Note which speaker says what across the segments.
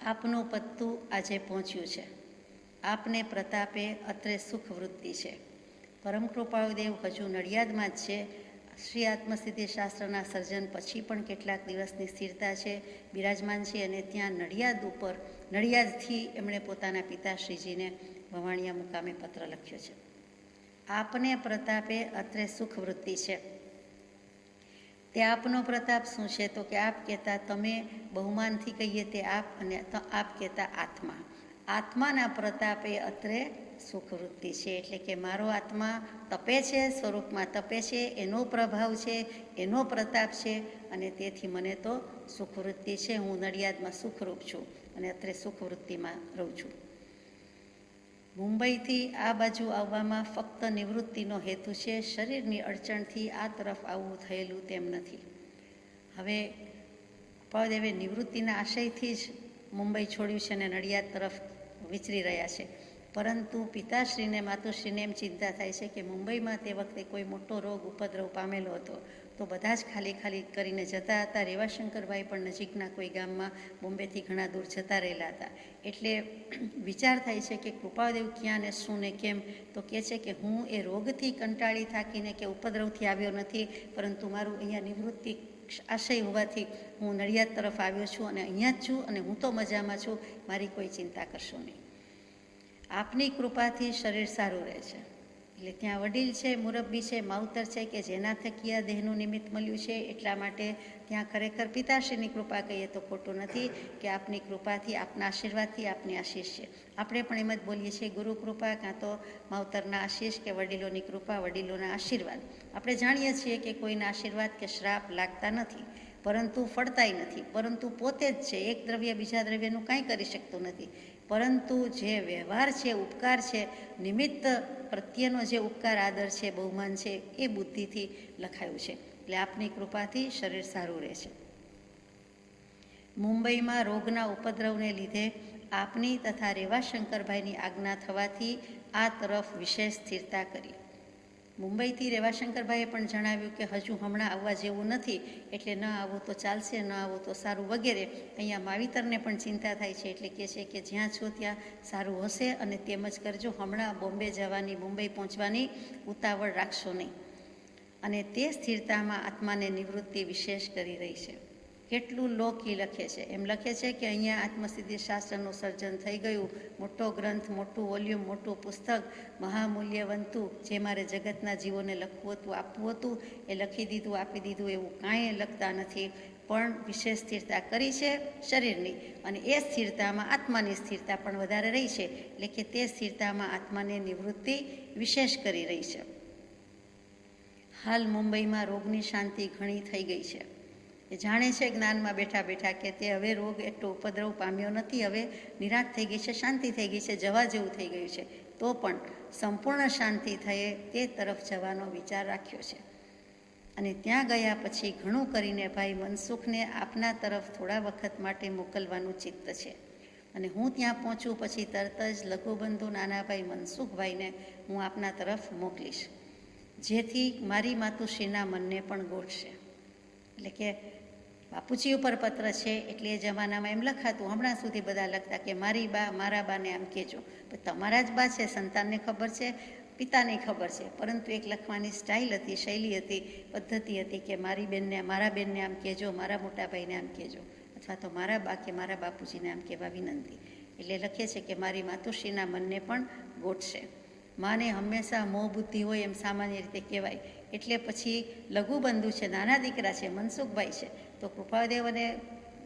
Speaker 1: આપનું પત્તું આજે પહોંચ્યું છે. આપને પ્રતાપે અત્રે સુખ વૃત્તિ છે. પરમ કૃપાળુ દેવ હજુ નડિયાદમાં જ છે. શ્રી આત્મસિદ્ધિ શાસ્ત્રના સર્જન પછી પણ કેટલાક દિવસની સ્થિરતા છે, બિરાજમાન છે, અને ત્યાં નડિયાદથી એમણે પોતાના પિતાશ્રીજીને વવાણિયા મુકામે પત્ર લખ્યો છે. આપને પ્રતાપે અત્રે સુખ વૃત્તિ છે. તે આપનો પ્રતાપ શું છે? તો કે આપ કહેતા, તમે બહુમાનથી કહીએ તે આપ, અને આપ કહેતા આત્મા. આત્માના પ્રતાપે અત્રે સુખવૃત્તિ છે. એટલે કે મારો આત્મા તપે છે, સ્વરૂપમાં તપે છે, એનો પ્રભાવ છે, એનો પ્રતાપ છે, અને તેથી મને તો સુખવૃત્તિ છે. હું નડિયાદમાં સુખરૂપ છું અને અત્રે સુખવૃત્તિમાં રહું છું. મુંબઈથી આ બાજુ આવવામાં ફક્ત નિવૃત્તિનો હેતુ છે. શરીરની અડચણથી આ તરફ આવવું થયેલું તેમ નથી. હવે કૃપાળુદેવે નિવૃત્તિના આશયથી જ મુંબઈ છોડ્યું છે અને નડિયાદ તરફ વિચરી રહ્યા છે. પરંતુ પિતાશ્રીને માતુશ્રીને એમ ચિંતા થાય છે કે મુંબઈમાં તે વખતે કોઈ મોટો રોગ ઉપદ્રવ પામેલો હતો, તો બધા જ ખાલી કરીને જતા હતા. રેવાશંકરભાઈ પણ નજીકના કોઈ ગામમાં બોમ્બેથી ઘણા દૂર જતા રહેલા હતા. એટલે વિચાર થાય છે કે કૃપાળુદેવ ક્યાં ને શું ને કેમ. તો કહે છે કે હું એ રોગથી કંટાળી થાકીને કે ઉપદ્રવથી આવ્યો નથી, પરંતુ મારું અહીંયા નિવૃત્તિ આશય હોવાથી હું નડિયાદ તરફ આવ્યો છું અને અહીંયા જ છું, અને હું તો મજામાં છું, મારી કોઈ ચિંતા કરશો નહીં. આપની કૃપાથી શરીર સારું રહે છે. એટલે ત્યાં વડીલ છે, મુરબ્બી છે, માવતર છે કે જેના થકી આ દેહનું નિમિત્ત મળ્યું છે. એટલા માટે ત્યાં ખરેખર પિતાશ્રીની કૃપા કહીએ તો ખોટું નથી, કે આપની કૃપાથી, આપના આશીર્વાદથી આપની આશીષ છે. આપણે પણ એમ જ બોલીએ છીએ ગુરુ કૃપા, કાં તો માવતરના આશીષ, કે વડીલોની કૃપા, વડીલોના આશીર્વાદ. આપણે જાણીએ છીએ કે કોઈના આશીર્વાદ કે શ્રાપ લાગતા નથી, પરંતુ ફળતાય નથી, પરંતુ પોતે જ છે. એક દ્રવ્ય બીજા દ્રવ્યનું કાંઈ કરી શકતું નથી. પરંતુ જે વ્યવહાર છે, ઉપકાર છે, નિમિત્ત પ્રત્યેનો જે ઉપકાર, આદર છે, બહુમાન છે, એ બુદ્ધિથી લખાયું છે. એટલે આપની કૃપાથી શરીર સારું રહે છે. મુંબઈમાં રોગના ઉપદ્રવને લીધે આપની તથા રેવાશંકરભાઈની આજ્ઞા થવાથી આ તરફ વિશેષ સ્થિરતા કરી. મુંબઈથી રેવાશંકરભાઈએ પણ જણાવ્યું કે હજુ હમણાં આવવા જેવું નથી, એટલે ન આવો તો ચાલશે, ન આવો તો સારું વગેરે. અહીંયા માવિતરને પણ ચિંતા થાય છે, એટલે કહે છે કે જ્યાં છો ત્યાં સારું હશે અને તેમ જ કરજો. હમણાં બોમ્બે જવાની, મુંબઈ પહોંચવાની ઉતાવળ રાખશો નહીં. અને તે સ્થિરતામાં આત્માને નિવૃત્તિ વિશેષ કરી રહી છે. કેટલું લોકી લખે છે. એમ લખે છે કે અહીંયા આત્મસિદ્ધિ શાસ્ત્રનું સર્જન થઈ ગયું. મોટો ગ્રંથ, મોટું વોલ્યુમ, મોટું પુસ્તક, મહામૂલ્યવંતું, જે મારે જગતના જીવોને લખવું હતું, આપવું હતું, એ લખી દીધું, આપી દીધું. એવું કાંઈ લખતા નથી, પણ વિશેષ સ્થિરતા કરી છે શરીરની, અને એ સ્થિરતામાં આત્માની સ્થિરતા પણ વધારે રહી છે. એટલે કે તે સ્થિરતામાં આત્માને નિવૃત્તિ વિશેષ કરી રહી છે. હાલ મુંબઈમાં રોગની શાંતિ ઘણી થઈ ગઈ છે. એ જાણે છે જ્ઞાનમાં બેઠા બેઠા કે તે હવે રોગ એટલો ઉપદ્રવ પામ્યો નથી, હવે નિરાશ થઈ ગઈ છે, શાંતિ થઈ ગઈ છે, જવા જેવું થઈ ગયું છે. તો પણ સંપૂર્ણ શાંતિ થયે તે તરફ જવાનો વિચાર રાખ્યો છે. અને ત્યાં ગયા પછી ઘણું કરીને ભાઈ મનસુખને આપના તરફ થોડા વખત માટે મોકલવાનું ચિત્ત છે. અને હું ત્યાં પહોંચું પછી તરત જ લઘુબંધુ નાનાભાઈ મનસુખભાઈને હું આપના તરફ મોકલીશ, જેથી મારી માતુશ્રીના મનને પણ ગોઠશે. એટલે કે બાપુજી ઉપર પત્ર છે, એટલે એ જમાનામાં એમ લખાતું, હમણાં સુધી બધા લખતા કે મારી બા, મારા બાને આમ કહેજો. તમારા જ બા છે, સંતાનને ખબર છે, પિતાને ખબર છે, પરંતુ એક લખવાની સ્ટાઇલ હતી, શૈલી હતી, પદ્ધતિ હતી કે મારી બેનને, મારા બેનને આમ કહેજો, મારા મોટા ભાઈને આમ કહેજો, અથવા તો મારા બા કે મારા બાપુજીને આમ કહેવા વિનંતી. એટલે લખે છે કે મારી માતુશ્રીના મનને પણ ગોઠશે. માને હંમેશા મોહ બુદ્ધિ હોય એમ સામાન્ય રીતે કહેવાય. એટલે પછી લઘુબંધુ છે, નાના દીકરા છે, મનસુખભાઈ છે, તો કૃપાળુદેવ અને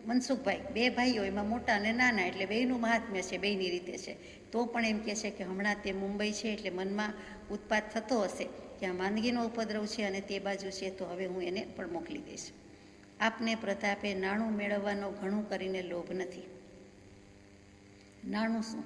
Speaker 1: મનસુખભાઈ બે ભાઈઓ, એમાં મોટા અને નાના, એટલે બેયનું મહાત્મ્ય છે, બેયની રીતે છે. તો પણ એમ કહે છે કે હમણાં તે મુંબઈ છે, એટલે મનમાં ઉત્પાત થતો હશે કે આ માંદગીનો ઉપદ્રવ છે અને તે બાજુ છે, તો હવે હું એને પણ મોકલી દઈશ. આપને પ્રતાપે નાણું મેળવવાનો ઘણું કરીને લોભ નથી. નાણું શું?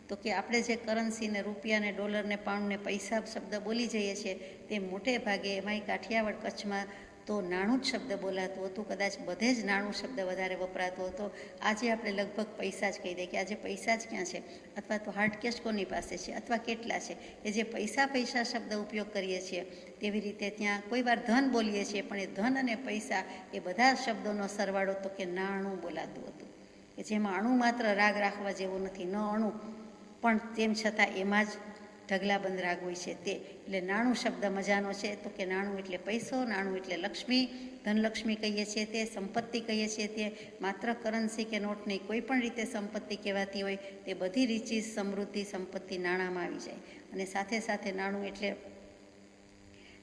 Speaker 1: તો કે આપણે જે કરન્સીને, રૂપિયાને, ડોલરને, પાઉન્ડને, પૈસા શબ્દ બોલી જઈએ છીએ, તે મોટે ભાગે એમાંય કાઠિયાવાડ કચ્છમાં તો નાણું જ શબ્દ બોલાતું હતું. કદાચ બધે જ નાણું શબ્દ વધારે વપરાતો હતો. આજે આપણે લગભગ પૈસા જ કહી દઈએ કે આજે પૈસા જ ક્યાં છે, અથવા તો હાર્ડ કેશ કોની પાસે છે, અથવા કેટલા છે. એ જે પૈસા શબ્દ ઉપયોગ કરીએ છીએ, તેવી રીતે ત્યાં કોઈ વાર ધન બોલીએ છીએ, પણ એ ધન અને પૈસા એ બધા શબ્દોનો સરવાળો તો કે નાણું બોલાતું હતું. કે જેમાં અણુ માત્ર રાગ રાખવા જેવો નથી, ન અણુ પણ તેમ છતાં એમાં જ ઢગલાબંધ રાગ હોય છે તે. એટલે નાણું શબ્દ મજાનો છે, તો કે નાણું એટલે પૈસો, નાણું એટલે લક્ષ્મી, ધનલક્ષ્મી કહીએ છીએ તે, સંપત્તિ કહીએ છીએ તે. માત્ર કરન્સી કે નોટ નહીં, કોઈ પણ રીતે સંપત્તિ કહેવાતી હોય તે બધી રીચી સમૃદ્ધિ સંપત્તિ નાણાંમાં આવી જાય. અને સાથે સાથે નાણું એટલે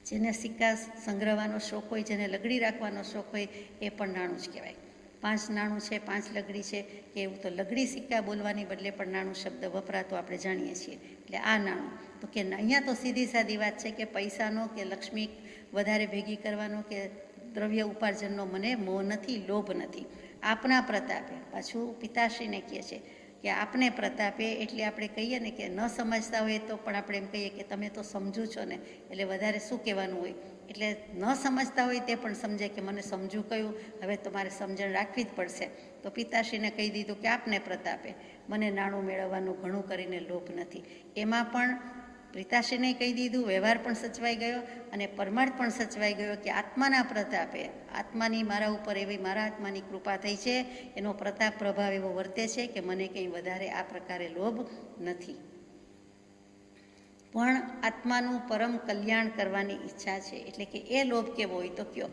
Speaker 1: જેને સિક્કા સંગ્રહવાનો શોખ હોય, જેને લગડી રાખવાનો શોખ હોય, એ પણ નાણું જ કહેવાય. 5 નાણું છે, 5 લગડી છે કે એવું તો લગડી સિક્કા બોલવાની બદલે પણ નાણું શબ્દ વપરાતો આપણે જાણીએ છીએ. એટલે આ નાણું તો કે અહીંયા તો સીધી સાદી વાત છે કે પૈસાનો કે લક્ષ્મી વધારે ભેગી કરવાનો કે દ્રવ્ય ઉપાર્જનનો મને મોહ નથી, લોભ નથી. આપના પ્રતાપે, પાછું પિતાશ્રીને કહે છે કે આપને પ્રતાપે, એટલે આપણે કહીએ ને કે ન સમજતા હોય તો પણ આપણે એમ કહીએ કે તમે તો સમજુ છો ને, એટલે વધારે શું કહેવાનું હોય. એટલે ન સમજતા હોય તે પણ સમજે કે મને સમજવું કયું, હવે તમારે સમજણ રાખવી જ પડશે. તો પિતાશ્રીને કહી દીધું કે આપને પ્રતાપે મને નાણું મેળવવાનું ઘણું કરીને લોભ નથી. એમાં પણ પિતાશ્રીને કહી દીધું, વ્યવહાર પણ સચવાઈ ગયો અને પરમાર્થ પણ સચવાઈ ગયો કે આત્માના પ્રતાપે, આત્માની મારા ઉપર એવી મારા આત્માની કૃપા થઈ છે, એનો પ્રતાપ પ્રભાવ એવો વર્તે છે કે મને કંઈ વધારે આ પ્રકારે લોભ નથી. પણ આત્માનું પરમ કલ્યાણ કરવાની ઈચ્છા છે. એટલે કે એ લોભ કેવો હોય તો કયો,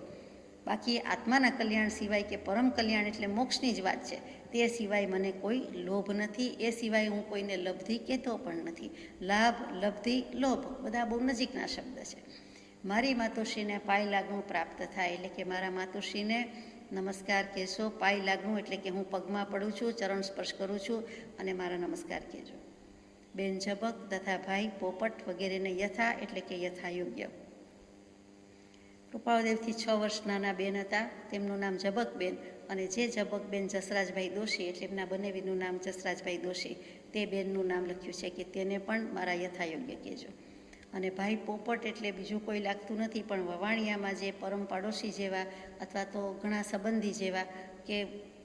Speaker 1: બાકી આત્માના કલ્યાણ સિવાય કે પરમ કલ્યાણ એટલે મોક્ષની જ વાત છે, તે સિવાય મને કોઈ લોભ નથી. એ સિવાય હું કોઈને લબ્ધિ કહેતો પણ નથી. લાભ, લબ્ધિ, લોભ બધા બહુ નજીકના શબ્દ છે. મારી માતુશ્રીને પાય લાગણું પ્રાપ્ત થાય, એટલે કે મારા માતુશ્રીને નમસ્કાર કહેશો. પાય લાગણું એટલે કે હું પગમાં પડું છું, ચરણ સ્પર્શ કરું છું અને મારા નમસ્કાર કહેજો. બેન ઝબક તથા ભાઈ પોપટ વગેરેને યથા એટલે કે યથાયોગ્ય. કૃપાળદેવથી 6 વર્ષ નાના બેન હતા, તેમનું નામ ઝબકબેન, અને જે ઝબકબેન જસરાજભાઈ દોશી, એટલે એમના બંનેવીનું નામ જસરાજભાઈ દોશી, તે બેનનું નામ લખ્યું છે કે તેને પણ મારા યથાયોગ્ય કહેજો. અને ભાઈ પોપટ એટલે બીજું કોઈ લાગતું નથી, પણ વવાણિયામાં જે પરમ પાડોશી જેવા અથવા તો ઘણા સંબંધી જેવા કે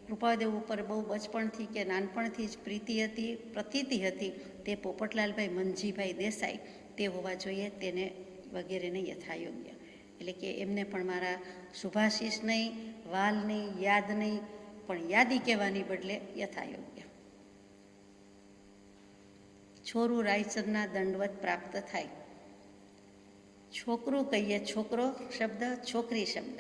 Speaker 1: કૃપાદેવ ઉપર બહુ બચપણથી કે નાનપણથી જ પ્રીતિ હતી, પ્રતીતિ હતી, તે પોપટલાલભાઈ મનજીભાઈ દેસાઈ તે હોવા જોઈએ, તેને વગેરેને યથાયોગ્ય. એટલે કે એમને પણ મારા શુભાશીષ નહીં, વાલ નહીં, યાદ નહીં, પણ યાદી કહેવાની બદલે યથાયોગ્ય. છોરું રાયચંદના દંડવત પ્રાપ્ત થાય. છોકરું કહીએ, છોકરો શબ્દ, છોકરી શબ્દ.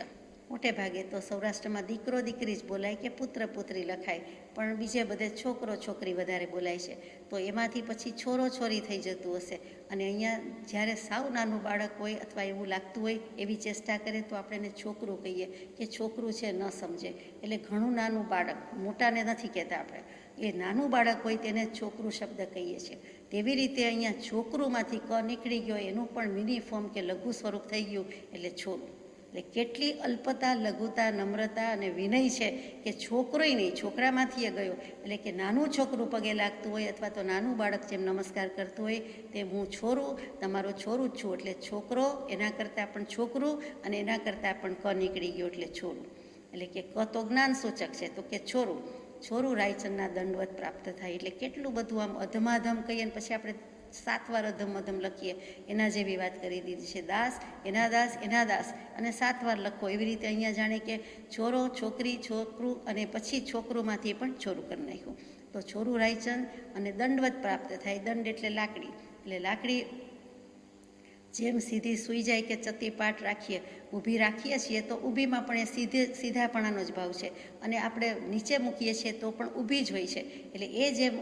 Speaker 1: મોટે ભાગે તો સૌરાષ્ટ્રમાં દીકરો દીકરી જ બોલાય કે પુત્ર પુત્રી લખાય, પણ બીજે બધે છોકરો છોકરી વધારે બોલાય છે. તો એમાંથી પછી છોરો છોરી થઈ જતું હશે. અને અહીંયા જ્યારે સાવ નાનું બાળક હોય અથવા એવું લાગતું હોય, એવી ચેષ્ટા કરે તો આપણે એને છોકરું કહીએ કે છોકરું છે, ન સમજે. એટલે ઘણું નાનું બાળક, મોટાને નથી કહેતા આપણે, એ નાનું બાળક હોય તેને છોકરું શબ્દ કહીએ છીએ. તેવી રીતે અહીંયા છોકરુંમાંથી ક નીકળી ગયો, એનું પણ મિની ફોર્મ કે લઘુ સ્વરૂપ થઈ ગયું એટલે છોરું. એટલે કેટલી અલ્પતા, લઘુતા, નમ્રતા અને વિનય છે કે છોકરોય નહીં, છોકરામાંથી એ ગયો. એટલે કે નાનું છોકરું પગે લાગતું હોય અથવા તો નાનું બાળક જેમ નમસ્કાર કરતું હોય તેમ હું છોરું, તમારો છોરું જ છું. એટલે છોકરો, એના કરતાં પણ છોકરું, અને એના કરતાં પણ ક નીકળી ગયો એટલે છોરું. એટલે કે ક તો જ્ઞાન સૂચક છે, તો કે છોરું. છોરું રાયચંદના દંડવત પ્રાપ્ત થાય. એટલે કેટલું બધું આમ અધમાધમ કહીએ ને પછી આપણે 7 વાર અધમ લખીએ, એના જેવી વાત કરી દીધી છે. દાસ, એના દાસ, એના દાસ, અને 7 વાર લખો. એવી રીતે અહીંયા જાણે કે છોરો, છોકરી, છોકરું, અને પછી છોકરુંમાંથી પણ છોરું કરી નાખ્યું. તો છોરું રાયચંદ અને દંડવત પ્રાપ્ત થાય. દંડ એટલે લાકડી. એટલે લાકડી જેમ સીધી સૂઈ જાય કે ચતી પાટ રાખીએ, ઊભી રાખીએ છીએ તો ઊભીમાં પણ એ સીધાપણાનો જ ભાવ છે, અને આપણે નીચે મૂકીએ છીએ તો પણ ઊભી જ હોય છે. એટલે એ જેમ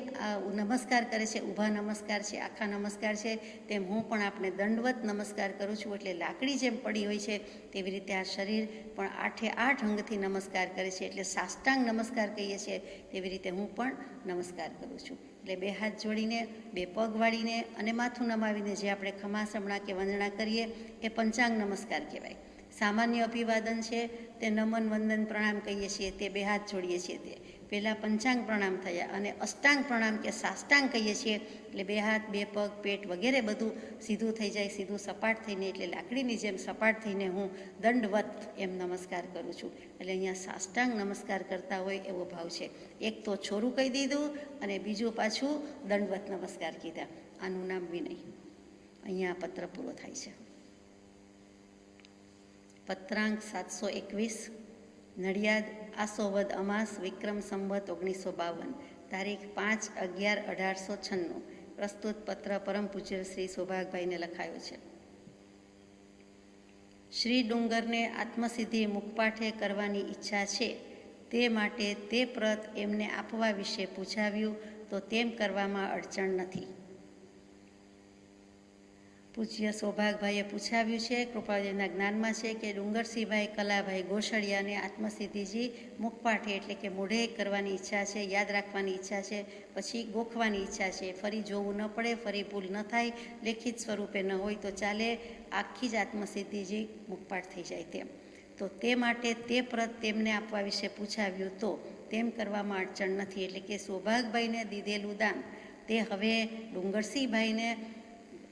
Speaker 1: નમસ્કાર કરે છે, ઊભા નમસ્કાર છે, આખા નમસ્કાર છે, તેમ હું પણ આપણે દંડવત નમસ્કાર કરું છું. એટલે લાકડી જેમ પડી હોય છે તેવી રીતે આ શરીર પણ 8 અંગથી નમસ્કાર કરે છે. એટલે સાષ્ટાંગ નમસ્કાર કહીએ છીએ, તેવી રીતે હું પણ નમસ્કાર કરું છું. એટલે 2 હાથ જોડીને, 2 પગ વાળીને અને માથું નમાવીને જે આપણે ખમાસમણા કે વંદના કરીએ એ પંચાંગ નમસ્કાર કહેવાય. સામાન્ય અભિવાદન છે તે નમન, વંદન, પ્રણામ કહીએ છીએ, તે 2 હાથ જોડીએ છીએ. તે પહેલાં પંચાંગ પ્રણામ થયા, અને અષ્ટાંગ પ્રણામ કે સાષ્ટાંગ કહીએ છીએ એટલે 2 હાથ, 2 પગ, પેટ વગેરે બધું સીધું થઈ જાય, સીધું સપાટ થઈને, એટલે લાકડીની જેમ સપાટ થઈને હું દંડવત એમ નમસ્કાર કરું છું. એટલે અહીંયા સાષ્ટાંગ નમસ્કાર કરતા હોય એવો ભાવ છે. એક તો છોરું કહી દીધું અને બીજું પાછું દંડવત નમસ્કાર કીધા. આનું નામ વિનય. અહીંયા પત્ર પૂરો થાય છે. પત્રાંક 721. નડિયાદ આસો વદ અમાસ વિક્રમ સંવત 1952, તારીખ 5/11/1896. પ્રસ્તુત પત્ર પરમ પૂજ્ય શ્રી સૌભાગભાઈને લખાયો છે. શ્રી ડુંગરને આત્મસિદ્ધિ મુખપાઠે કરવાની ઈચ્છા છે, તે માટે તે પ્રત એમને આપવા વિશે પૂછાવ્યું તો તેમ કરવામાં અડચણ નથી. પૂજ્ય સૌભાગભાઈએ પૂછાવ્યું છે, કૃપાળુદેવના જ્ઞાનમાં છે કે ડુંગરસિંહભાઈ કલાભાઈ ગોશળિયાને આત્મસિદ્ધિજી મુખપાઠે એટલે કે મોઢે કરવાની ઈચ્છા છે, યાદ રાખવાની ઈચ્છા છે, પછી ગોખવાની ઈચ્છા છે. ફરી જોવું ન પડે, ફરી ભૂલ ન થાય, લેખિત સ્વરૂપે ન હોય તો ચાલે, આખી જ આત્મસિદ્ધિજી મુખપાઠ થઈ જાય તેમ. તો તે માટે તે પ્રત તેમને આપવા વિશે પૂછાવ્યું તો તેમ કરવામાં અડચણ નથી. એટલે કે સૌભાગભાઈને દીધેલું દાન તે હવે ડુંગરસિંહભાઈને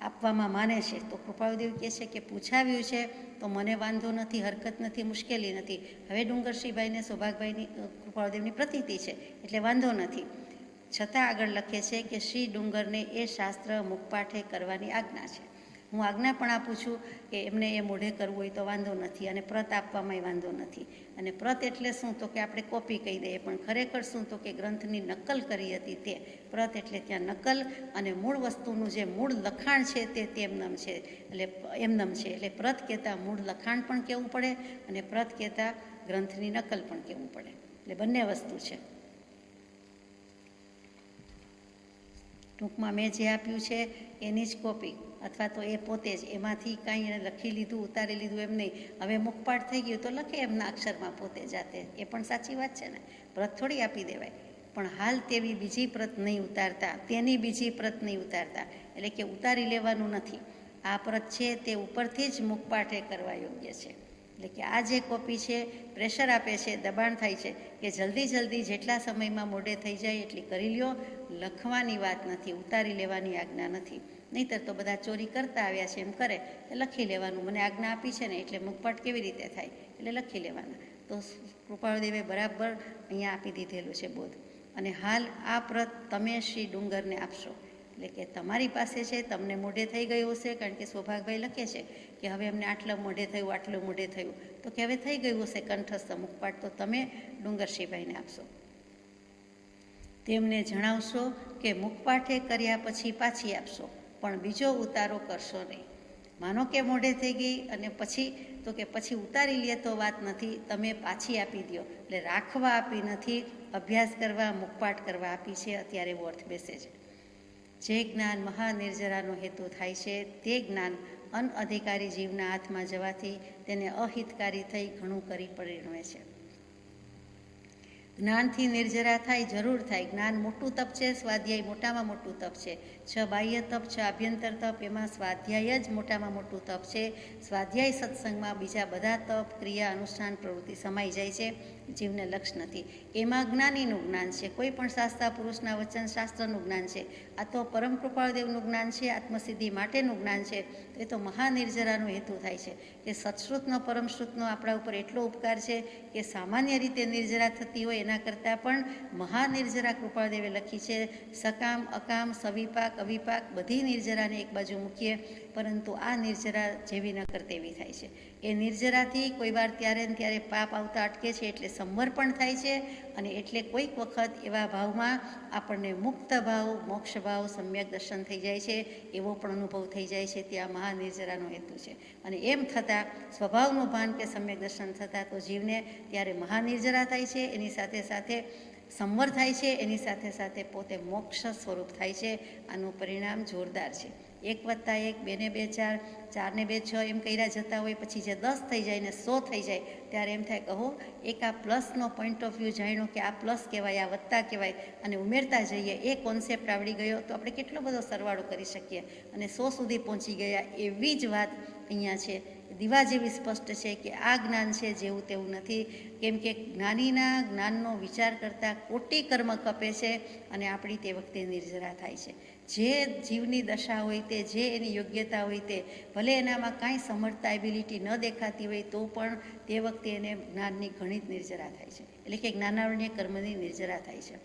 Speaker 1: આપવામાં માને છે. તો કૃપાળુદેવ કહે છે કે પૂછાવ્યું છે તો મને વાંધો નથી, હરકત નથી, મુશ્કેલી નથી. હવે ડુંગરસિંહભાઈને સૌભાગભાઈની કૃપાળુદેવની પ્રતીતિ છે એટલે વાંધો નથી. છતાં આગળ લખે છે કે શ્રી ડુંગરને એ શાસ્ત્ર મુખપાઠે કરવાની આજ્ઞા છે. હું આજ્ઞા પણ આપું છું કે એમને એ મોઢે કરવું હોય તો વાંધો નથી, અને પ્રત આપવામાં વાંધો નથી. અને પ્રત એટલે શું? તો કે આપણે કોપી કહી દઈએ, પણ ખરેખર શું? તો કે ગ્રંથની નકલ કરી હતી તે. પ્રત એટલે ત્યાં નકલ, અને મૂળ વસ્તુનું જે મૂળ લખાણ છે તે તેમનમ છે, એટલે એમનમ છે. એટલે પ્રત કહેતા મૂળ લખાણ પણ કહેવું પડે, અને પ્રત કહેતા ગ્રંથની નકલ પણ કહેવું પડે. એટલે બંને વસ્તુ છે. ટૂંકમાં મેં જે આપ્યું છે એની જ કોપી, અથવા તો એ પોતે જ એમાંથી કાંઈ એને લખી લીધું, ઉતારી લીધું એમ નહીં. હવે મુખપાઠ થઈ ગયું તો લખે એમના અક્ષરમાં પોતે જાતે, એ પણ સાચી વાત છે ને. પ્રત થોડી આપી દેવાય. પણ હાલ તેવી બીજી પ્રત નહીં ઉતારતા, તેની બીજી પ્રત નહીં ઉતારતા, એટલે કે ઉતારી લેવાનું નથી. આ પ્રત છે તે ઉપરથી જ મુખપાઠે કરવા યોગ્ય છે. એટલે કે આ જે કોપી છે પ્રેશર આપે છે, દબાણ થાય છે કે જલ્દી જેટલા સમયમાં મોઢે થઈ જાય એટલી કરી લ્યો. લખવાની વાત નથી, ઉતારી લેવાની આજ્ઞા નથી. નહીંતર તો બધા ચોરી કરતા આવ્યા છે એમ કરે, લખી લેવાનું. મને આજ્ઞા આપી છે ને એટલે મુખપાઠ કેવી રીતે થાય, એટલે લખી લેવાના. તો કૃપાળુદેવે બરાબર અહીંયા આપી દીધેલું છે બોધ. અને હાલ આ પ્રત તમે શ્રી ડુંગરને આપશો. એટલે કે તમારી પાસે છે, તમને મોઢે થઈ ગયું હશે, કારણ કે સૌભાગભાઈ લખે છે કે હવે અમને આટલું મોઢે થયું, આટલું મોઢે થયું, તો કે હવે થઈ ગયું હશે કંઠસ્થ મુખપાઠ, તો તમે ડુંગરસિંહભાઈને આપશો. તેમને જણાવશો કે મુખપાઠે કર્યા પછી પાછી આપશો, પણ બીજો ઉતારો કરશો નહીં. માનો કે મોઢે થઈ ગઈ અને પછી તો કે પછી ઉતારી લે તો વાત નથી, તમે પાછી આપી દો. એટલે રાખવા આપી નથી, અભ્યાસ કરવા, મુખપાઠ કરવા આપી છે. અત્યારે એવો અર્થ બેસે છે. જે જ્ઞાન મહાનિર્જરાનો હેતુ થાય છે તે જ્ઞાન અનઅધિકારી જીવના હાથમાં જવાથી તેને અહિતકારી થઈ ઘણું કરી પરિણમે છે. જ્ઞાનથી નિર્જરા થાય, જરૂર થાય. જ્ઞાન મોટું તપ છે, સ્વાધ્યાય મોટામાં મોટું તપ છે. 6 બાહ્ય તપ, 6 આભ્યંતર તપ, એમાં સ્વાધ્યાય જ મોટામાં મોટું તપ છે. સ્વાધ્યાય સત્સંગમાં બીજા બધા તપ, ક્રિયા, અનુષ્ઠાન, પ્રવૃત્તિ સમાઈ જાય છે, જીવને લક્ષ નથી. એમાં જ્ઞાનીનું જ્ઞાન છે, કોઈ પણ શાસ્ત્રા પુરુષના વચન શાસ્ત્રનું જ્ઞાન છે. આ તો પરમ કૃપાળુદેવનું જ્ઞાન છે, આત્મસિદ્ધિ માટેનું જ્ઞાન છે. એ તો મહાનિર્જરાનો હેતુ થાય છે કે સત્શ્રુતનો પરમશ્રુતનો આપણા ઉપર એટલો ઉપકાર છે કે સામાન્ય રીતે નિર્જરા થતી હોય એના કરતાં પણ મહાનિર્જરા કૃપાળુદેવે લખી છે. સકામ, અકામ, સવિપાક, અવિપાક બધી નિર્જરાને એક બાજુ મૂકીએ, પરંતુ આ નિર્જરા જેવી ન કર તેવી થાય છે. એ નિર્જરાથી કોઈ વાર ત્યારે ને ત્યારે પાપ આવતા અટકે છે, એટલે સંવર પણ થાય છે. અને એટલે કોઈક વખત એવા ભાવમાં આપણને મુક્ત ભાવ, મોક્ષ ભાવ, સમ્યક દર્શન થઈ જાય છે, એવો પણ અનુભવ થઈ જાય છે. ત્યાં મહાનિર્જરાનો હેતુ છે. અને એમ થતાં સ્વભાવનું ભાન કે સમ્યક દર્શન થતાં તો જીવને ત્યારે મહાનિર્જરા થાય છે, એની સાથે સાથે સંવર થાય છે, એની સાથે સાથે પોતે મોક્ષ સ્વરૂપ થાય છે. આનું પરિણામ જોરદાર છે. 1 + 1, 2 ને 2 4, 4 ને 2 6 એમ કર્યા જતા હોય, પછી જે 10 થઈ જાય ને 100 થઈ જાય ત્યારે એમ થાય કહો એક આ પ્લસનો પોઈન્ટ ઓફ વ્યૂ જાણ્યો કે આ પ્લસ કહેવાય, આ વત્તા કહેવાય, અને ઉમેરતા જઈએ. એ કોન્સેપ્ટ આવડી ગયો તો આપણે કેટલો બધો સરવાળો કરી શકીએ અને 100 સુધી પહોંચી ગયા. એવી જ વાત અહીંયા છે. દીવા જેવી સ્પષ્ટ છે કે આ જ્ઞાન છે જેવું તેવું નથી. કેમ કે જ્ઞાનીના જ્ઞાનનો વિચાર કરતાં કોટી કર્મ કપે છે અને આપણી તે વખતે નિર્જરા થાય છે. જે જીવની દશા હોય તે, જે એની યોગ્યતા હોય તે, ભલે એનામાં કાંઈ સમર્થતા, એબિલિટી ન દેખાતી હોય તો પણ તે વખતે એને જ્ઞાનની ઘણી જ નિર્જરા થાય છે. એટલે કે જ્ઞાનાવરણીય કર્મની નિર્જરા થાય છે.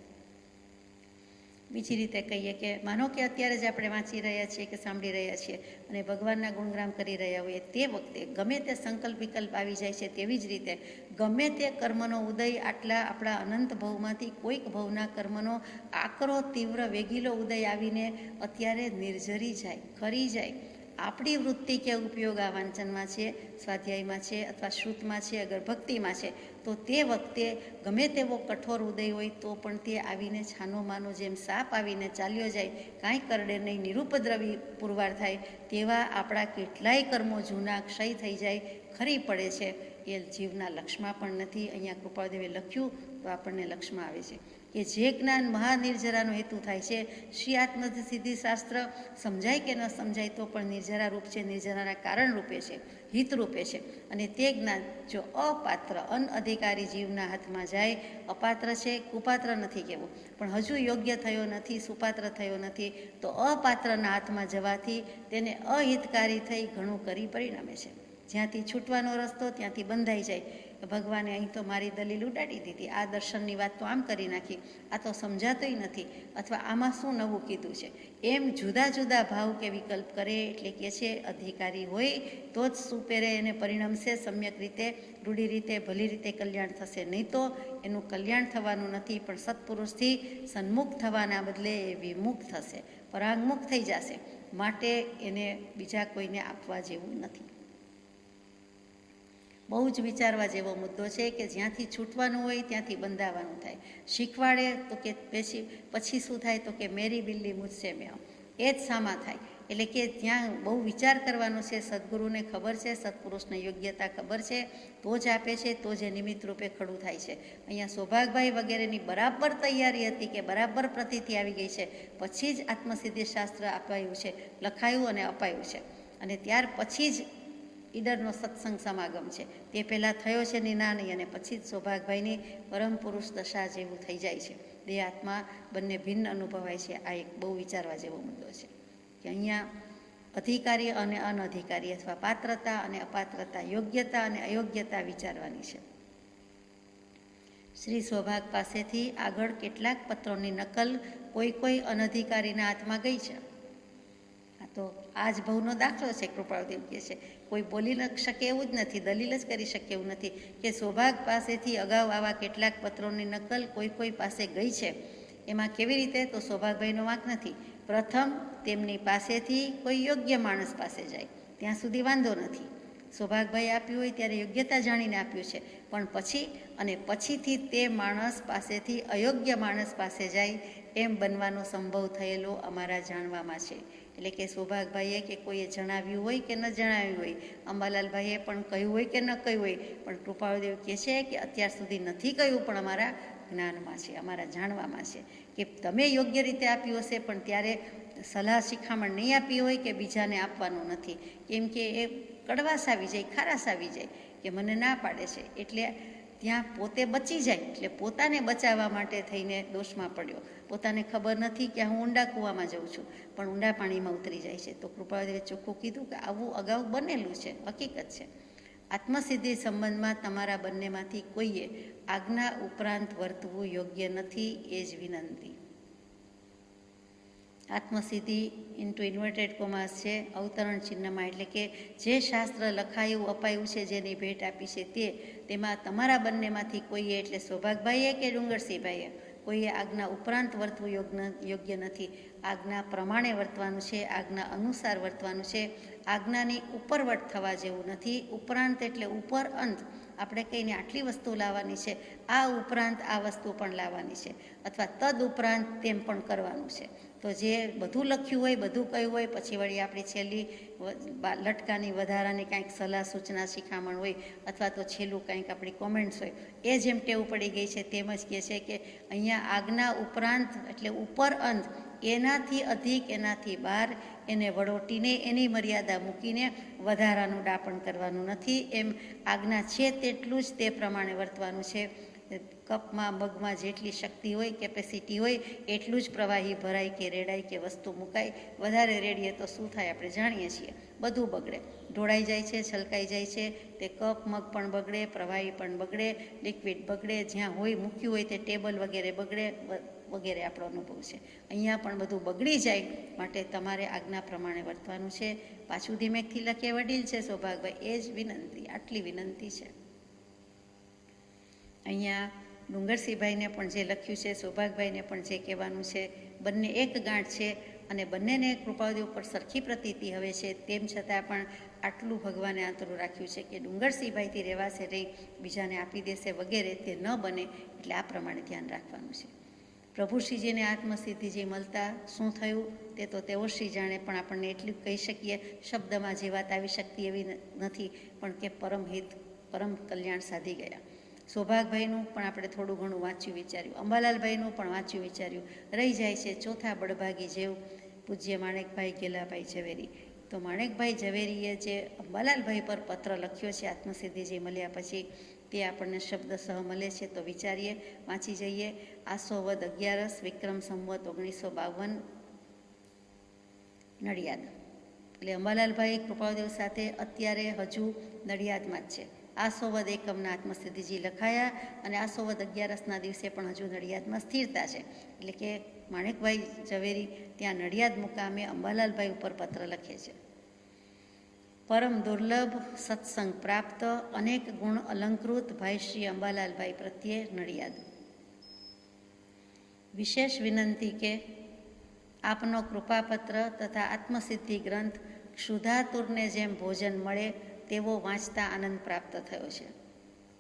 Speaker 1: બીજી રીતે કહીએ કે માનો કે અત્યારે જ આપણે વાંચી રહ્યા છીએ કે સાંભળી રહ્યા છીએ અને ભગવાનના ગુણગાન કરી રહ્યા હોઈએ, તે વખતે ગમે તે સંકલ્પ વિકલ્પ આવી જાય છે, તેવી જ રીતે ગમે તે કર્મનો ઉદય આટલા આપણા અનંત ભવમાંથી કોઈક ભવના કર્મનો આકરો તીવ્ર વેગીલો ઉદય આવીને અત્યારે નિર્જરી જાય, ખરી જાય, આપણી વૃત્તિ કે ઉપયોગ આ વાંચનમાં છે, સ્વાધ્યાયમાં છે અથવા શ્રુતમાં છે, અગર ભક્તિમાં છે, તો તે વખતે ગમે તેવો કઠોર ઉદય હોય તો પણ તે આવીને છાનો માનો જેમ સાપ આવીને ચાલ્યો જાય, કાંઈ કરડે નહીં, નિરુપદ્રવી પુરવાર થાય તેવા આપણા કેટલાય કર્મો જૂના ક્ષય થઈ જાય, ખરી પડે છે. એ જીવના લક્ષમાં પણ નથી. અહીંયા કૃપાળદેવે લખ્યું તો આપણને લક્ષમાં આવે છે કે જે જ્ઞાન મહાનિર્જરાનો હેતુ થાય છે. શ્રી આત્મસિદ્ધિ શાસ્ત્ર સમજાય કે ન સમજાય તો પણ નિર્જરા રૂપ છે, નિર્જરાના કારણ રૂપે છે, હિત રૂપે છે. અને તે જ્ઞાન જો અપાત્ર અનઅધિકારી જીવના હાથમાં જાય, અપાત્ર છે, કુપાત્ર નથી કહેવું, પણ હજુ યોગ્ય થયો નથી, સુપાત્ર થયો નથી, તો અપાત્રના હાથમાં જવાથી તેને અહિતકારી થઈ ઘણું કરી પરિણમે છે. જ્યાંથી છૂટવાનો રસ્તો ત્યાંથી બંધાઈ જાય. ભગવાને અહીં તો મારી દલીલ ઉડાડી દીધી, આ દર્શનની વાત તો આમ કરી નાખી, આ તો સમજાતોય નથી, અથવા આમાં શું નવું કીધું છે, એમ જુદા જુદા ભાવ કે વિકલ્પ કરે. એટલે કે છે અધિકારી હોય તો જ સુપેરે એને પરિણમશે, સમ્યક રીતે, રૂઢી રીતે, ભલી રીતે કલ્યાણ થશે, નહીં તો એનું કલ્યાણ થવાનું નથી, પણ સત્પુરુષથી સન્મુખ થવાના બદલે એ વિમુખ થશે, પરાંગમુખ થઈ જશે. માટે એને બીજા કોઈને આપવા જેવું નથી. બહુ જ વિચારવા જેવો મુદ્દો છે કે જ્યાંથી છૂટવાનું હોય ત્યાંથી બંધાવાનું થાય. શીખવાડે તો કે પછી શું થાય, તો કે મેરી બિલ્લી મુજસે મેં, એ જ સામા થાય. એટલે કે ત્યાં બહુ વિચાર કરવાનો છે. સદગુરુને ખબર છે, સત્પુરુષને યોગ્યતા ખબર છે, તો જ આપે છે, તો જ નિમિત્ત રૂપે ખડું થાય છે. અહીંયા સૌભાગભાઈ વગેરેની બરાબર તૈયારી હતી કે બરાબર પ્રતીતિ આવી ગઈ છે, પછી જ આત્મસિદ્ધિ શાસ્ત્ર અપાયું છે, લખાયું અને અપાયું છે. અને ત્યાર પછી જ ઈડરનો સત્સંગ સમાગમ છે. તે પહેલાં થયો છે નિનાની, અને પછી જ સૌભાગભાઈની પરમ પુરુષ દશા જેવું થઈ જાય છે. બે આત્મા બંને ભિન્ન અનુભવાય છે. આ એક બહુ વિચારવા જેવો મુદ્દો છે કે અહીંયા અધિકારી અને અનઅધિકારી, અથવા પાત્રતા અને અપાત્રતા, યોગ્યતા અને અયોગ્યતા વિચારવાની છે. શ્રી સૌભાગ પાસેથી આગળ કેટલાક પત્રોની નકલ કોઈ અનધિકારીના હાથમાં ગઈ છે. તો આ જ ભવનો દાખલો છે. કૃપાળદેવ કહે છે કોઈ બોલી ન શકે એવું જ નથી, દલીલ જ કરી શકે એવું નથી કે સૌભાગ પાસેથી અગાઉ આવા કેટલાક પત્રોની નકલ કોઈ પાસે ગઈ છે. એમાં કેવી રીતે, તો સૌભાગભાઈનો વાંક નથી. પ્રથમ તેમની પાસેથી કોઈ યોગ્ય માણસ પાસે જાય, ત્યાં સુધી વાંધો નથી. સૌભાગભાઈ આપ્યું હોય ત્યારે યોગ્યતા જાણીને આપ્યું છે, પણ પછીથી તે માણસ પાસેથી અયોગ્ય માણસ પાસે જાય એમ બનવાનો સંભવ થયેલો અમારા જાણવામાં છે. એટલે કે સૌભાગભાઈએ કે કોઈએ જણાવ્યું હોય કે ન જણાવ્યું હોય, અંબાલાલભાઈએ પણ કહ્યું હોય કે ન કહ્યું હોય, પણ કૃપાળદેવ કહે છે કે અત્યાર સુધી નથી કહ્યું, પણ અમારા જ્ઞાનમાં છે, અમારા જાણવામાં છે કે તમે યોગ્ય રીતે આપ્યું હશે, પણ ત્યારે સલાહ શિખામણ નહીં આપી હોય કે બીજાને આપવાનું નથી, કેમ કે એ કડવાશ આવી જાય, ખારાશ આવી જાય કે મને ના પાડે છે. એટલે ત્યાં પોતે બચી જાય, એટલે પોતાને બચાવવા માટે થઈને દોષમાં પડ્યો. પોતાને ખબર નથી કે હું ઊંડા કૂવામાં જાઉં છું, પણ ઊંડા પાણીમાં ઉતરી જાય છે. તો કૃપાળદેવે ચોખ્ખું કીધું કે આવું અગાઉ બનેલું છે, હકીકત છે. આત્મસિદ્ધિ સંબંધમાં તમારા બંનેમાંથી કોઈએ આજ્ઞા ઉપરાંત વર્તવું યોગ્ય નથી, એ જ વિનંતી. આત્મસિદ્ધિ ઇન્ટુ ઇન્વર્ટેડ કોમાસ છે, અવતરણ ચિહ્નમાં. એટલે કે જે શાસ્ત્ર લખાયું, અપાયું છે, જેની ભેટ આપી છે તેમાં તમારા બંનેમાંથી કોઈએ, એટલે સૌભાગભાઈએ કે ડુંગરસિંહભાઈએ, કોઈએ આજ્ઞા ઉપરાંત વર્તવું યોગ્ય નથી. આજ્ઞા પ્રમાણે વર્તવાનું છે, આજ્ઞા અનુસાર વર્તવાનું છે. આજ્ઞાની ઉપરવટ થવા જેવું નથી. ઉપરાંત એટલે ઉપર અંત. આપણે કહીને આટલી વસ્તુ લાવવાની છે, આ ઉપરાંત આ વસ્તુ પણ લાવવાની છે, અથવા તદ ઉપરાંત તેમ પણ કરવાનું છે. તો જે બધું લખ્યું હોય, બધું કહ્યું હોય, પછી વળી આપણી છેલ્લી લટકાની વધારાની કાંઈક સલાહ સૂચના શિખામણ હોય, અથવા તો છેલ્લું કાંઈક આપણી કોમેન્ટ્સ હોય, એ જેમ ટેવ પડી ગઈ છે તેમ જ કહે છે કે અહીંયા આજ્ઞા ઉપરાંત એટલે ઉપર અંત, એનાથી અધિક, એનાથી બહાર, એને વડોટીને એની મર્યાદા મૂકીને વધારાનું ડાપણ કરવાનું નથી. એમ આજ્ઞા છે તેટલું જ તે પ્રમાણે વર્તવાનું છે. કપમાં મગમાં જેટલી શક્તિ હોય, કેપેસિટી હોય એટલું જ પ્રવાહી ભરાય કે રેડાય કે વસ્તુ મુકાય. વધારે રેડીએ તો શું થાય આપણે જાણીએ છીએ, બધું બગડે, ઢોળાઈ જાય છે, છલકાઈ જાય છે. તે કપ મગ પણ બગડે, પ્રવાહી પણ બગડે, લિક્વિડ બગડે, જ્યાં હોય મૂક્યું હોય તે ટેબલ વગેરે બગડે વગેરે આપણો અનુભવ છે. અહીંયા પણ બધું બગડી જાય, માટે તમારે આજ્ઞા પ્રમાણે વર્તવાનું છે. પાછું ધીમેકથી લખે વડીલ છે સૌભાગભાઈ, એ જ વિનંતી, આટલી વિનંતી છે. અહીંયા ડુંગરસિંહભાઈને પણ જે લખ્યું છે, સૌભાગભાઈને પણ જે કહેવાનું છે, બંને એક ગાંઠ છે અને બંનેને કૃપાવદી ઉપર સરખી પ્રતીતિ હવે છે. તેમ છતાં પણ આટલું ભગવાને આંતરું રાખ્યું છે કે ડુંગરસિંહભાઈથી રહેવાશે રહી બીજાને આપી દેશે વગેરે, તે ન બને. એટલે આ પ્રમાણે ધ્યાન રાખવાનું છે. પ્રભુશ્રીજીને આત્મસિદ્ધિ જે મળતા શું થયું તે તો તેઓ શ્રી જાણે, પણ આપણને એટલું કહી શકીએ, શબ્દમાં જે વાત આવી શકતી એવી નથી, પણ કે પરમહિત પરમ કલ્યાણ સાધી ગયા. સૌભાગભાઈનું પણ આપણે થોડું ઘણું વાંચ્યું વિચાર્યું, અંબાલાલભાઈનું પણ વાંચ્યું વિચાર્યું. રહી જાય છે ચોથા બળભાગી જેવ પૂજ્ય માણેકભાઈ ગેલાભાઈ ઝવેરી. તો માણેકભાઈ ઝવેરીએ જે અંબાલાલભાઈ પર પત્ર લખ્યો છે આત્મસિદ્ધિજી મળ્યા પછી, તે આપણને શબ્દસહ મળે છે. તો વિચારીએ, વાંચી જઈએ. આસો વદ 11 વિક્રમ સંવત 1952 નડિયાદ. એટલે અંબાલાલભાઈ કૃપાદેવ સાથે અત્યારે હજુ નડિયાદમાં જ છે. આસોવદ એકમના આત્મસિદ્ધિજી લખાયા અને આસોવદ 11ના દિવસે પણ હજુ નડિયાદમાં સ્થિરતા છે. એટલે કે માણેકભાઈ ઝવેરી ત્યાં નડિયાદ મુકામે અંબાલાલભાઈ ઉપર પત્ર લખે છે. પરમ દુર્લભ સત્સંગ પ્રાપ્ત, અનેક ગુણ અલંકૃત ભાઈ શ્રી અંબાલાલભાઈ પ્રત્યે નડિયાદ. વિશેષ વિનંતી કે આપનો કૃપાપત્ર તથા આત્મસિદ્ધિ ગ્રંથ ક્ષુધાતુરને જેમ ભોજન મળે તેવો વાંચતા આનંદ પ્રાપ્ત થયો છે.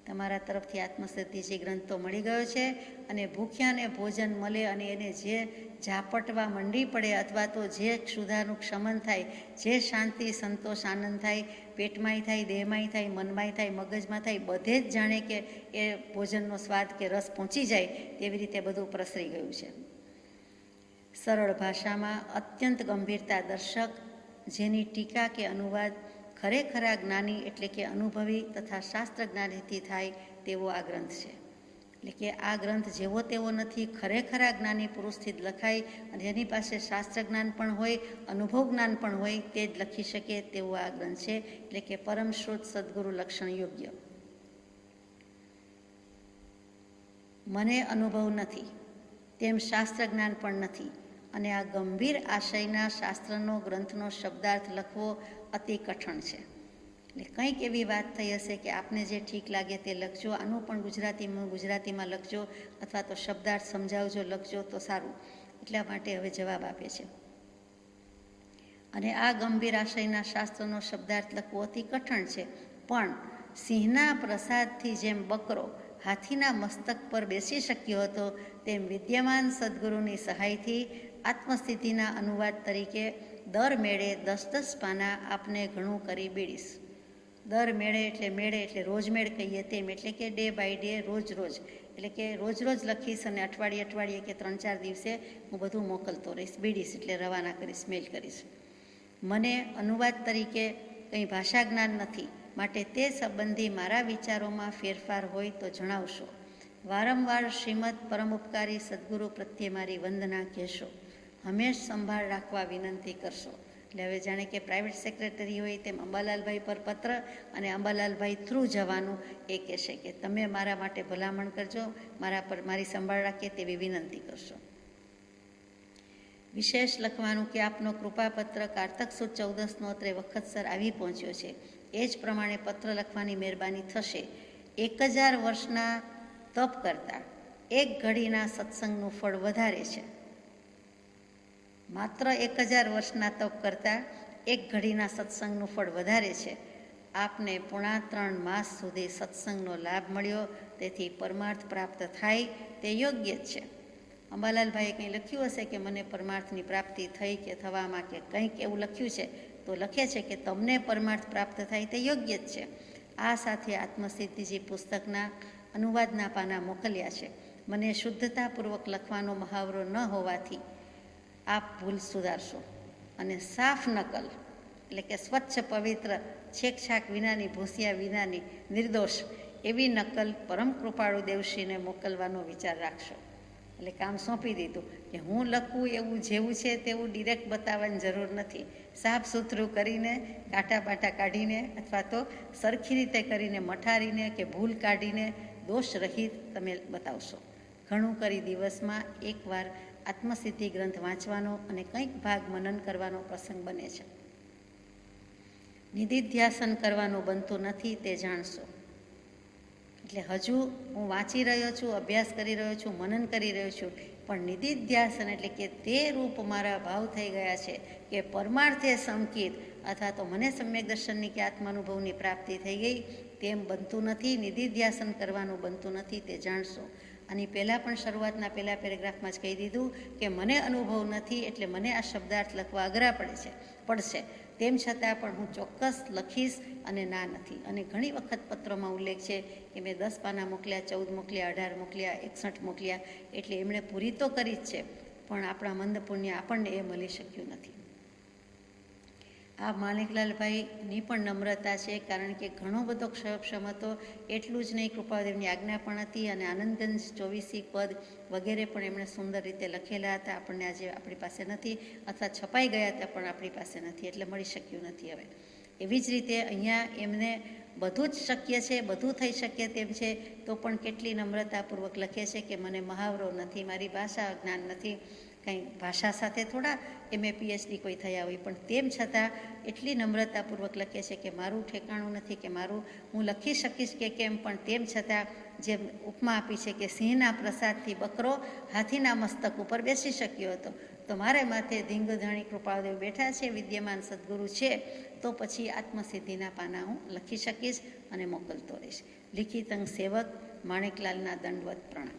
Speaker 1: તમારા તરફથી આત્મસિદ્ધિજી ગ્રંથ તો મળી ગયો છે અને ભૂખ્યાને ભોજન મળે અને એને જે ઝાપટવા મંડી પડે અથવા તો જે ક્ષુધાનું ક્ષમન થાય, જે શાંતિ સંતોષ આનંદ થાય, પેટમાંય થાય, દેહમાંય થાય, મનમાંય થાય, મગજમાં થાય, બધે જ જાણે કે એ ભોજનનો સ્વાદ કે રસ પહોંચી જાય તેવી રીતે બધું પ્રસરી ગયું છે. સરળ ભાષામાં અત્યંત ગંભીરતા દર્શક, જેની ટીકા કે અનુવાદ ખરેખરા જ્ઞાની એટલે કે અનુભવી તથા શાસ્ત્ર જ્ઞાનીથી થાય તેવો આ ગ્રંથ છે. એટલે કે આ ગ્રંથ જેવો તેવો નથી, ખરેખરા જ્ઞાની પુરુષથી જ લખાય અને જેની પાસે શાસ્ત્ર જ્ઞાન પણ હોય, અનુભવ જ્ઞાન પણ હોય તે જ લખી શકે તેવો આ ગ્રંથ છે. એટલે કે પરમ શ્રોત સદગુરુ લક્ષણ યોગ્ય. મને અનુભવ નથી, તેમ શાસ્ત્ર જ્ઞાન પણ નથી અને આ ગંભીર આશયના શાસ્ત્રનો ગ્રંથનો શબ્દાર્થ લખવો અતિ કઠણ છે. એટલે કંઈક એવી વાત થઈ હશે કે આપને જે ઠીક લાગે તે લખજો, આનું પણ ગુજરાતીમાં લખજો અથવા તો શબ્દાર્થ સમજાવજો, લખજો તો સારું. એટલા માટે હવે જવાબ આપે છે. અને આ ગંભીર આશયના શાસ્ત્રનો શબ્દાર્થ લખવો અતિ કઠણ છે, પણ સિંહના પ્રસાદથી જેમ બકરો હાથીના મસ્તક પર બેસી શક્યો હતો, તેમ વિદ્યમાન સદગુરુની સહાયથી આત્મસ્થિતિના અનુવાદ તરીકે દર મેળે 10-10 પાના આપને ઘણું કરી બીડીશ. દર મેળે એટલે રોજ મેળ કહીએ તેમ, એટલે કે ડે બાય ડે, રોજ રોજ, એટલે કે રોજ રોજ લખીશ અને અઠવાડિયે કે 3-4 દિવસે હું બધું મોકલતો રહીશ. બીડીશ એટલે રવાના કરીશ, મેલ કરીશ. મને અનુવાદ તરીકે કંઈ ભાષા જ્ઞાન નથી, માટે તે સંબંધી મારા વિચારોમાં ફેરફાર હોય તો જણાવશો. વારંવાર શ્રીમદ પરમ ઉપકારી સદગુરુ પ્રત્યે મારી વંદના કહેશો. હંમેશ સંભાળ રાખવા વિનંતી કરશો. એટલે હવે જાણે કે પ્રાઇવેટ સેક્રેટરી હોય તેમ અંબાલાલભાઈ પર પત્ર અને અંબાલાલભાઈ થ્રુ જવાનું એ કહેશે કે તમે મારા માટે ભલામણ કરજો, મારી સંભાળ રાખીએ તેવી વિનંતી કરશો. વિશેષ લખવાનું કે આપનો કૃપાપત્ર કારતક સુદ 14 અત્રે વખતસર આવી પહોંચ્યો છે. એ જ પ્રમાણે પત્ર લખવાની મહેરબાની થશે. 1000 વર્ષના તપ કરતાં એક ઘડીના સત્સંગનું ફળ વધારે છે. માત્ર 1000 વર્ષના તપ કરતાં એક ઘડીના સત્સંગનું ફળ વધારે છે. આપને પૂણા 3 માસ સુધી સત્સંગનો લાભ મળ્યો, તેથી પરમાર્થ પ્રાપ્ત થાય તે યોગ્ય જ છે. અંબાલાલભાઈએ કંઈ લખ્યું હશે કે મને પરમાર્થની પ્રાપ્તિ થઈ કે થવામાં કે કંઈક એવું લખ્યું છે, તો લખે છે કે તમને પરમાર્થ પ્રાપ્ત થાય તે યોગ્ય જ છે. આ સાથે આત્મસિદ્ધિજી પુસ્તકના અનુવાદના પાના મોકલ્યા છે. મને શુદ્ધતાપૂર્વક લખવાનો મહાવરો ન હોવાથી આપ ભૂલ સુધારશો અને સાફ નકલ એટલે કે સ્વચ્છ પવિત્ર છેકછાક વિનાની, ભૂસિયા વિનાની, નિર્દોષ એવી નકલ પરમ કૃપાળુ દેવશ્રીને મોકલવાનો વિચાર રાખશો. એટલે કામ સોંપી દીધું કે હું લખું એવું જેવું છે તેવું ડિરેક્ટ બતાવવાની જરૂર નથી. સાફ સુથરું કરીને, કાંટા બાટા કાઢીને અથવા તો સરખી રીતે કરીને મઠારીને કે ભૂલ કાઢીને દોષ રહિત તમે બતાવશો. ઘણું કરી દિવસમાં એકવાર આત્મસિદ્ધિ ગ્રંથ વાંચવાનો અને કંઈક ભાગ મનન કરવાનો પ્રસંગ બને છે. નિધિધ્યાસન કરવાનું બનતું નથી તે જાણશો. એટલે હજુ હું વાંચી રહ્યો છું, અભ્યાસ કરી રહ્યો છું, મનન કરી રહ્યો છું, પણ નિધિધ્યાસન એટલે કે તે રૂપ મારા ભાવ થઈ ગયા છે કે પરમાર્થે સંકિત અથવા તો મને સમ્યક દર્શનની કે આત્માનુભવની પ્રાપ્તિ થઈ ગઈ તેમ બનતું નથી. નિધિધ્યાસન કરવાનું બનતું નથી તે જાણશો. આની પહેલાં પણ શરૂઆતના પહેલા પેરેગ્રાફમાં જ કહી દીધું કે મને અનુભવ નથી એટલે મને આ શબ્દાર્થ લખવા અઘરા પડશે. તેમ છતાં પણ હું ચોક્કસ લખીશ અને ના નથી. અને ઘણી વખત પત્રોમાં ઉલ્લેખ છે કે મેં 10 પાના મોકલ્યા, 14 મોકલ્યા, 18 મોકલ્યા, 61 મોકલ્યા, એટલે એમણે પૂરી તો કરી જ છે, પણ આપણા મંદ પુણ્ય આપણને એ મળી શક્યું નથી. આ માણેકલાલભાઈની પણ નમ્રતા છે, કારણ કે ઘણો બધો ક્ષયક્ષમ હતો. એટલું જ નહીં, કૃપાદેવની આજ્ઞા પણ હતી અને આનંદગંજ 24 પદ વગેરે પણ એમણે સુંદર રીતે લખેલા હતા. આપણને આજે આપણી પાસે નથી, અથવા છપાઈ ગયા હતા પણ આપણી પાસે નથી, એટલે મળી શક્યું નથી. હવે એવી જ રીતે અહીંયા એમને બધું જ શક્ય છે, બધું થઈ શકે તેમ છે, તો પણ કેટલી નમ્રતાપૂર્વક લખે છે કે મને મહાવરો નથી, મારી ભાષા જ્ઞાન નથી. કંઈ ભાષા સાથે થોડા MA PhD કોઈ થયા હોય, પણ તેમ છતાં એટલી નમ્રતાપૂર્વક લખે છે કે મારું ઠેકાણું નથી, કે હું લખી શકીશ કે કેમ, પણ તેમ છતાં જેમ ઉપમા આપી છે કે સિંહના પ્રસાદથી બકરો હાથીના મસ્તક ઉપર બેસી શક્યો હતો, તો મારે માથે ધીંગધણી કૃપાળદેવ બેઠા છે, વિદ્યમાન સદગુરુ છે, તો પછી આત્મસિદ્ધિના પાના હું લખી શકીશ અને મોકલતો રહીશ. લિખિત અંગ સેવક માણેકલાલના દંડવત પ્રણામ.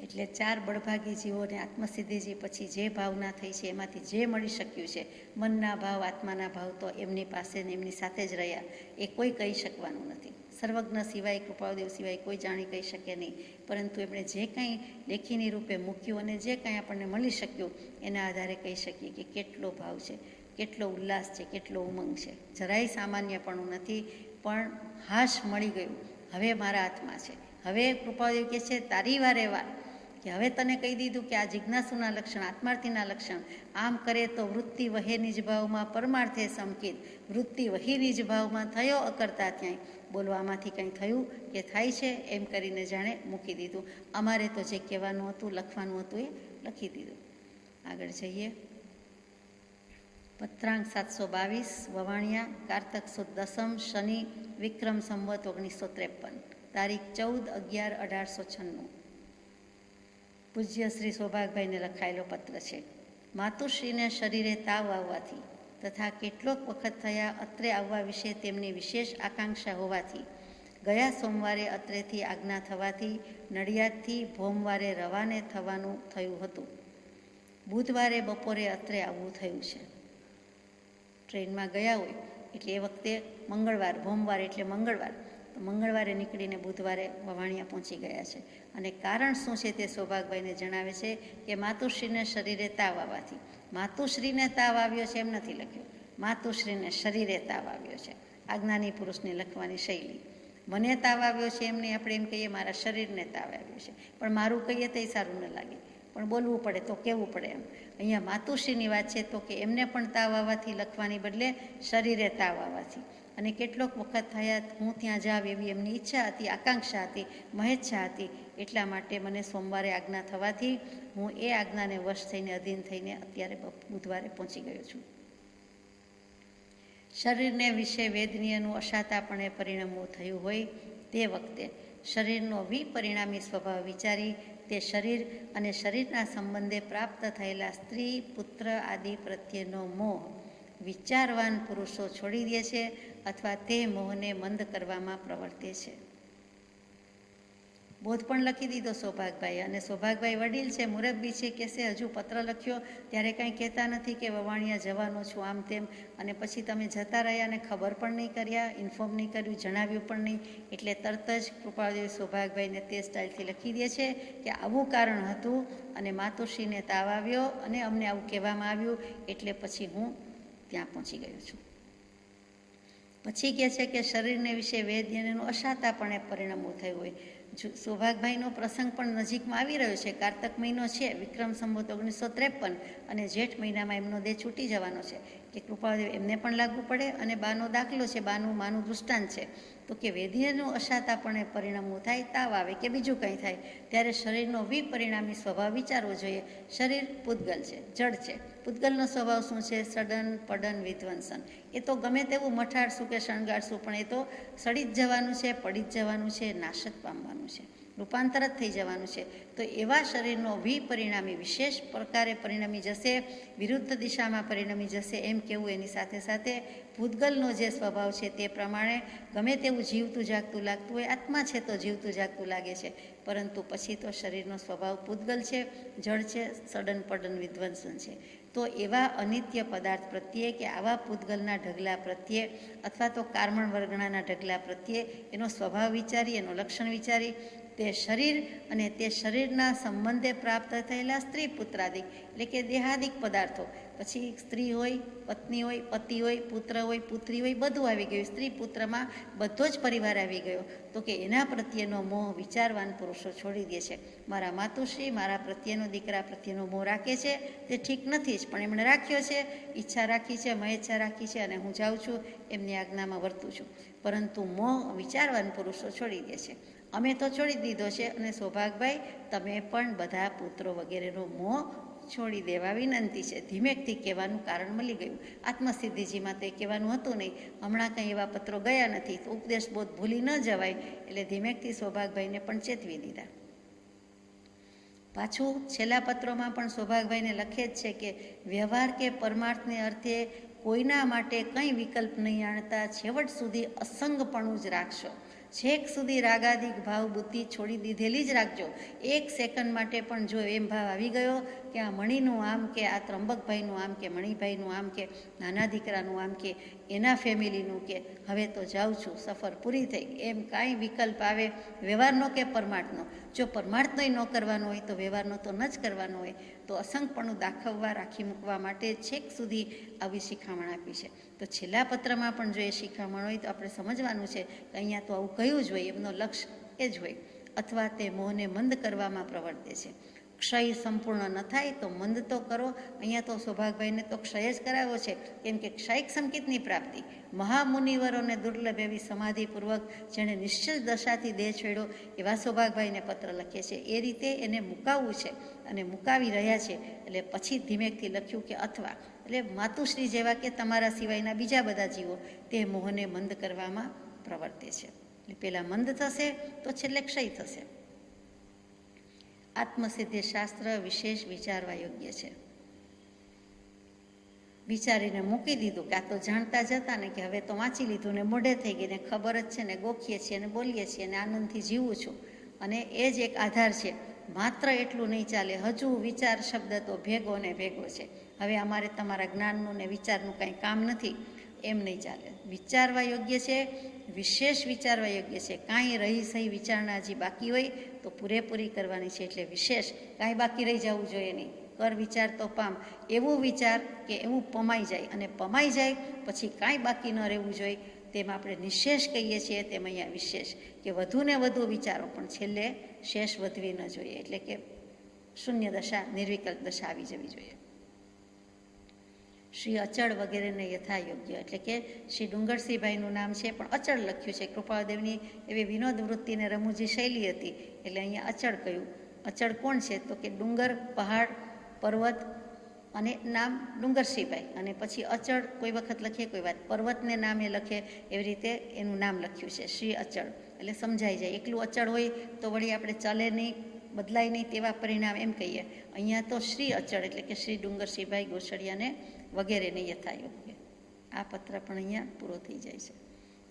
Speaker 1: એટલે 4 બળભાગી જીવોને આત્મસિદ્ધિજી પછી જે ભાવના થઈ છે એમાંથી જે મળી શક્યું છે, મનના ભાવ, આત્માના ભાવ તો એમની પાસે ને એમની સાથે જ રહ્યા, એ કોઈ કહી શકવાનું નથી. સર્વજ્ઞ સિવાય, કૃપાળદેવ સિવાય કોઈ જાણી કહી શકે નહીં, પરંતુ એમણે જે કંઈ લેખીની રૂપે મૂક્યું અને જે કંઈ આપણને મળી શક્યું એના આધારે કહી શકીએ કે કેટલો ભાવ છે, કેટલો ઉલ્લાસ છે, કેટલો ઉમંગ છે. જરાય સામાન્યપણું નથી, પણ હાશ મળી ગયું, હવે મારા હાથમાં છે. હવે કૃપાળદેવ કહે છે તારી વારે વાર, કે હવે તને કહી દીધું કે આ જિજ્ઞાસુના લક્ષણ, આત્માર્થીના લક્ષણ, આમ કરે તો વૃત્તિ વહે નિજ ભાવમાં પરમાર્થે સંકિત. વૃત્તિ વહી નિજ ભાવમાં થયો અકર્તા ત્યાંય. બોલવામાંથી કંઈ થયું કે થાય છે એમ કરીને જાણે મૂકી દીધું. અમારે તો જે કહેવાનું હતું, લખવાનું હતું એ લખી દીધું. આગળ જઈએ. પત્રાંક 722 વવાણિયા, કારતક સુદ 10મ, શનિ, વિક્રમ સંવત 1953, તારીખ 14/11/1896. પૂજ્ય શ્રી સૌભાગભાઈને લખાયેલો પત્ર છે. માતુશ્રીને શરીરે તાવ આવવાથી તથા કેટલોક વખત થયા અત્રે આવવા વિશે તેમની વિશેષ આકાંક્ષા હોવાથી ગયા સોમવારે અત્રેથી આજ્ઞા થવાથી નડિયાદથી ભોમવારે રવાને થવાનું થયું હતું. બુધવારે બપોરે અત્રે આવવું થયું છે. ટ્રેનમાં ગયા હોય એટલે એ વખતે મંગળવાર, ભોમવાર એટલે મંગળવાર, તો મંગળવારે નીકળીને બુધવારે વવાણિયા પહોંચી ગયા છે. અને કારણ શું છે તે સૌભાગભાઈને જણાવે છે કે માતુશ્રીને શરીરે તાવ આવવાથી. માતુશ્રીને તાવ આવ્યો છે એમ નથી લખ્યું, માતુશ્રીને શરીરે તાવ આવ્યો છે. આજ્ઞાની પુરુષને લખવાની શૈલી. મને તાવ આવ્યો છે એમને આપણે એમ કહીએ મારા શરીરને તાવ આવ્યો છે, પણ મારું કહીએ તો સારું ન લાગે, પણ બોલવું પડે તો કહેવું પડે એમ. અહીંયા માતુશ્રીની વાત છે, તો કે એમને પણ તાવ આવવાથી લખવાની બદલે શરીરે તાવ આવવાથી. અને કેટલોક વખત થયા હું ત્યાં જાવ એવી એમની ઈચ્છા હતી, આકાંક્ષા હતી, મહેચ્છા હતી. એટલા માટે મને સોમવારે આજ્ઞા થવાથી હું એ આજ્ઞાને વશ થઈને, અધીન થઈને અત્યારે બુધવારે પહોંચી ગયો છું. શરીરને વિશે વેદનીયનું અશાતાપણે પરિણમવું થયું હોય તે વખતે શરીરનો વિપરિણામી સ્વભાવ વિચારી તે શરીર અને શરીરના સંબંધે પ્રાપ્ત થયેલા સ્ત્રી, પુત્ર આદિ પ્રત્યેનો મોહ વિચારવાન પુરુષો છોડી દે છે અથવા તે મોહને મંદ કરવામાં પ્રવર્તે છે. બોધ પણ લખી દીધો સૌભાગભાઈ, અને સૌભાગભાઈ વડીલ છે, મુરબ્બી છે, કહેશે હજુ પત્ર લખ્યો ત્યારે કાંઈ કહેતા નથી કે વવાણિયા જવાનો છું આમ તેમ, અને પછી તમે જતા રહ્યા અને ખબર પણ નહીં કર્યા, ઇન્ફોર્મ નહીં કર્યું, જણાવ્યું પણ નહીં, એટલે તરત જ કૃપાળદેવ સૌભાગભાઈને તે સ્ટાઇલથી લખી દે છે કે આવું કારણ હતું અને માતુશ્રીને તાવ આવ્યો અને અમને આવું કહેવામાં આવ્યું, એટલે પછી હું ત્યાં પહોંચી ગયો છું. પછી કહે છે કે શરીરને વિશે વેદનું અશાતાપણે પરિણમવું થયું હોય. સૌભાગભાઈનો પ્રસંગ પણ નજીકમાં આવી રહ્યો છે. કારતક મહિનો છે, વિક્રમ સંવત 1953, અને જેઠ મહિનામાં એમનો દેહ છૂટી જવાનો છે. કે કૃપાળુદેવ એમને પણ લાગુ પડે. અને બાનો દાખલો છે, માનું દૃષ્ટાંત છે. તો કે વેદીયનું અશાતાપણે પરિણમવું થાય, તાવ આવે કે બીજું કંઈ થાય, ત્યારે શરીરનો વિપરિણામી સ્વભાવ વિચારવો જોઈએ. શરીર પૂતગલ છે, જડ છે. પૂતગલનો સ્વભાવ શું છે? સડન પડન વિધ્વંસન. એ તો ગમે તેવું મઠાડશું કે શણગારશું, પણ એ તો સડી જ જવાનું છે, પડી જ જવાનું છે, નાશ જ પામવાનું છે, રૂપાંતર જ થઈ જવાનું છે. તો એવા શરીરનો વિપરિણામી વિશેષ પ્રકારે પરિણમી જશે, વિરુદ્ધ દિશામાં પરિણમી જશે એમ કેવું. એની સાથે સાથે પૂતગલનો જે સ્વભાવ છે તે પ્રમાણે ગમે તેવું જીવતું જાગતું લાગતું હોય, આત્મા છે તો જીવતું જાગતું લાગે છે, પરંતુ પછી તો શરીરનો સ્વભાવ પૂતગલ છે, જળ છે, સડન પડન વિધ્વંસન છે. તો એવા અનિત્ય પદાર્થ પ્રત્યે કે આવા પૂતગલના ઢગલા પ્રત્યે અથવા તો કાર્મણ વર્ગણાના ઢગલા પ્રત્યે એનો સ્વભાવ વિચારી, એનો લક્ષણ વિચારી, તે શરીર અને તે શરીરના સંબંધે પ્રાપ્ત થયેલા સ્ત્રી પુત્રાદિક એટલે કે દેહાદિક પદાર્થો, પછી સ્ત્રી હોય, પત્ની હોય, પતિ હોય, પુત્ર હોય, પુત્રી હોય, બધું આવી ગયું. સ્ત્રી પુત્રમાં બધો જ પરિવાર આવી ગયો. તો કે એના પ્રત્યેનો મોહ વિચારવાન પુરુષો છોડી દે છે. મારા માતુશ્રી મારા પ્રત્યેનો, દીકરા પ્રત્યેનો મોહ રાખે છે, તે ઠીક નથી જ, પણ એમણે રાખ્યો છે, ઈચ્છા રાખી છે, મહેચ્છા રાખી છે, અને હું જાઉં છું, એમની આજ્ઞામાં વર્તું છું. પરંતુ મોહ વિચારવાન પુરુષો છોડી દે છે. અમે તો છોડી દીધો છે, અને સૌભાગભાઈ તમે પણ બધા પુત્રો વગેરેનો મોહ છોડી દેવા વિનંતી છે. ધીમેકથી કહેવાનું કારણ મળી ગયું. આત્મસિદ્ધિજીમાં તો એ કહેવાનું હતું નહીં. હમણાં કંઈ એવા પત્રો ગયા નથી, તો ઉપદેશ બોધ ભૂલી ન જવાય, એટલે ધીમેકથી સૌભાગભાઈને પણ ચેતવી દીધા. પાછું છેલ્લા પત્રોમાં પણ સૌભાગભાઈને લખે જ છે કે વ્યવહાર કે પરમાર્થને અર્થે કોઈના માટે કંઈ વિકલ્પ નહીં આણતા છેવટ સુધી અસંગપણું જ રાખશો. છેક સુધી રાગાદિક ભાવ બુદ્ધિ છોડી દીધેલી જ રાખજો. એક સેકન્ડ માટે પણ જો એમ ભાવ આવી ગયો કે આ મણીનું આમ, કે આ ત્રંબકભાઈનું આમ, કે મણિભાઈનું આમ, કે નાના દીકરાનું આમ, કે એના ફેમિલીનું, કે હવે તો જાઉં છું, સફર પૂરી થઈ, એમ કાંઈ વિકલ્પ આવે વ્યવહારનો કે પરમાર્થનો. જો પરમાર્થનો ન કરવાનો હોય તો વ્યવહારનો તો ન જ કરવાનો હોય. તો અસંગપણું દાખવવા, રાખી મૂકવા માટે છેક સુધી આવી શિખામણ આપી છે. તો છેલ્લા પત્રમાં પણ જો એ શિખામણ હોય તો આપણે સમજવાનું છે કે અહીંયા તો આવું કહ્યું જ હોય, એમનો લક્ષ્ય એ જ હોય. અથવા તે મોહને મંદ કરવામાં પ્રવર્તે છે. ક્ષય સંપૂર્ણ ન થાય તો મંદ તો કરો. અહીંયા તો સૌભાગભાઈને તો ક્ષય જ કરાવ્યો છે, કેમ કે ક્ષયિક સંકેતની પ્રાપ્તિ મહામુનિવરોને દુર્લભ એવી સમાધિપૂર્વક જેણે નિશ્ચલ દશાથી દેહ છોડ્યો એવા સૌભાગભાઈને પત્ર લખે છે. એ રીતે એને મુકાવવું છે અને મુકાવી રહ્યા છે. એટલે પછી ધીમેકથી લખ્યું કે અથવા, એટલે માતુશ્રી જેવા કે તમારા સિવાયના બીજા બધા જીવો તે મોહને મંદ કરવામાં પ્રવર્તે છે. એટલે પહેલાં મંદ થશે તો છેલ્લે ક્ષય થશે. આત્મસિદ્ધિ શાસ્ત્ર વિશેષ વિચારવા યોગ્ય છે. વિચારીને મૂકી દીધું કે આ તો જાણતા જતા ને, કે હવે તો વાંચી લીધું ને મોઢે થઈ ગઈ ને ખબર જ છે ને, ગોખીએ છીએ ને બોલીએ છીએ ને આનંદથી જીવું છું, અને એ જ એક આધાર છે. માત્ર એટલું નહીં ચાલે, હજુ વિચાર શબ્દ તો ભેગો ને ભેગો છે. હવે અમારે તમારા જ્ઞાનનું ને વિચારનું કાંઈ કામ નથી, એમ નહીં ચાલે. વિચારવા યોગ્ય છે, વિશેષ વિચારવા યોગ્ય છે. કાંઈ રહી સહી વિચારણા હજી બાકી હોય તો પૂરેપૂરી કરવાની છે. એટલે વિશેષ કાંઈ બાકી રહી જવું જોઈએ નહીં. કર વિચાર તો પામ, એવું વિચાર કે એવું પમાઈ જાય, અને પમાઈ જાય પછી કાંઈ બાકી ન રહેવું જોઈએ. તેમ આપણે નિશેષ કહીએ છીએ, તેમ અહીંયા વિશેષ, કે વધુ ને વધુ વિચારો પણ છેલ્લે શેષ વધવી ન જોઈએ. એટલે કે શૂન્ય દશા, નિર્વિકલ્પ દશા આવી જવી જોઈએ. શ્રી અચળ વગેરેને યથાયોગ્ય, એટલે કે શ્રી ડુંગરસિંહભાઈનું નામ છે પણ અચળ લખ્યું છે. કૃપાળદેવની એવી વિનોદ વૃત્તિને રમૂજી શૈલી હતી, એટલે અહીંયા અચળ કહ્યું. અચળ કોણ છે? તો કે ડુંગર, પહાડ, પર્વત, અને નામ ડુંગરસિંહભાઈ, અને પછી અચળ કોઈ વખત લખીએ, કોઈ વાત પર્વતને નામે લખે, એવી રીતે એનું નામ લખ્યું છે શ્રી અચળ. એટલે સમજાઈ જાય. એકલું અચળ હોય તો વળી આપણે ચાલે નહીં, બદલાય નહીં, તેવા પરિણામ એમ કહીએ. અહીંયા તો શ્રી અચળ એટલે કે શ્રી ડુંગરસિંહભાઈ ગોસડિયાને વગેરેને યથાયોગ્ય. આ પત્ર પણ અહીંયા પૂરો થઈ જાય છે.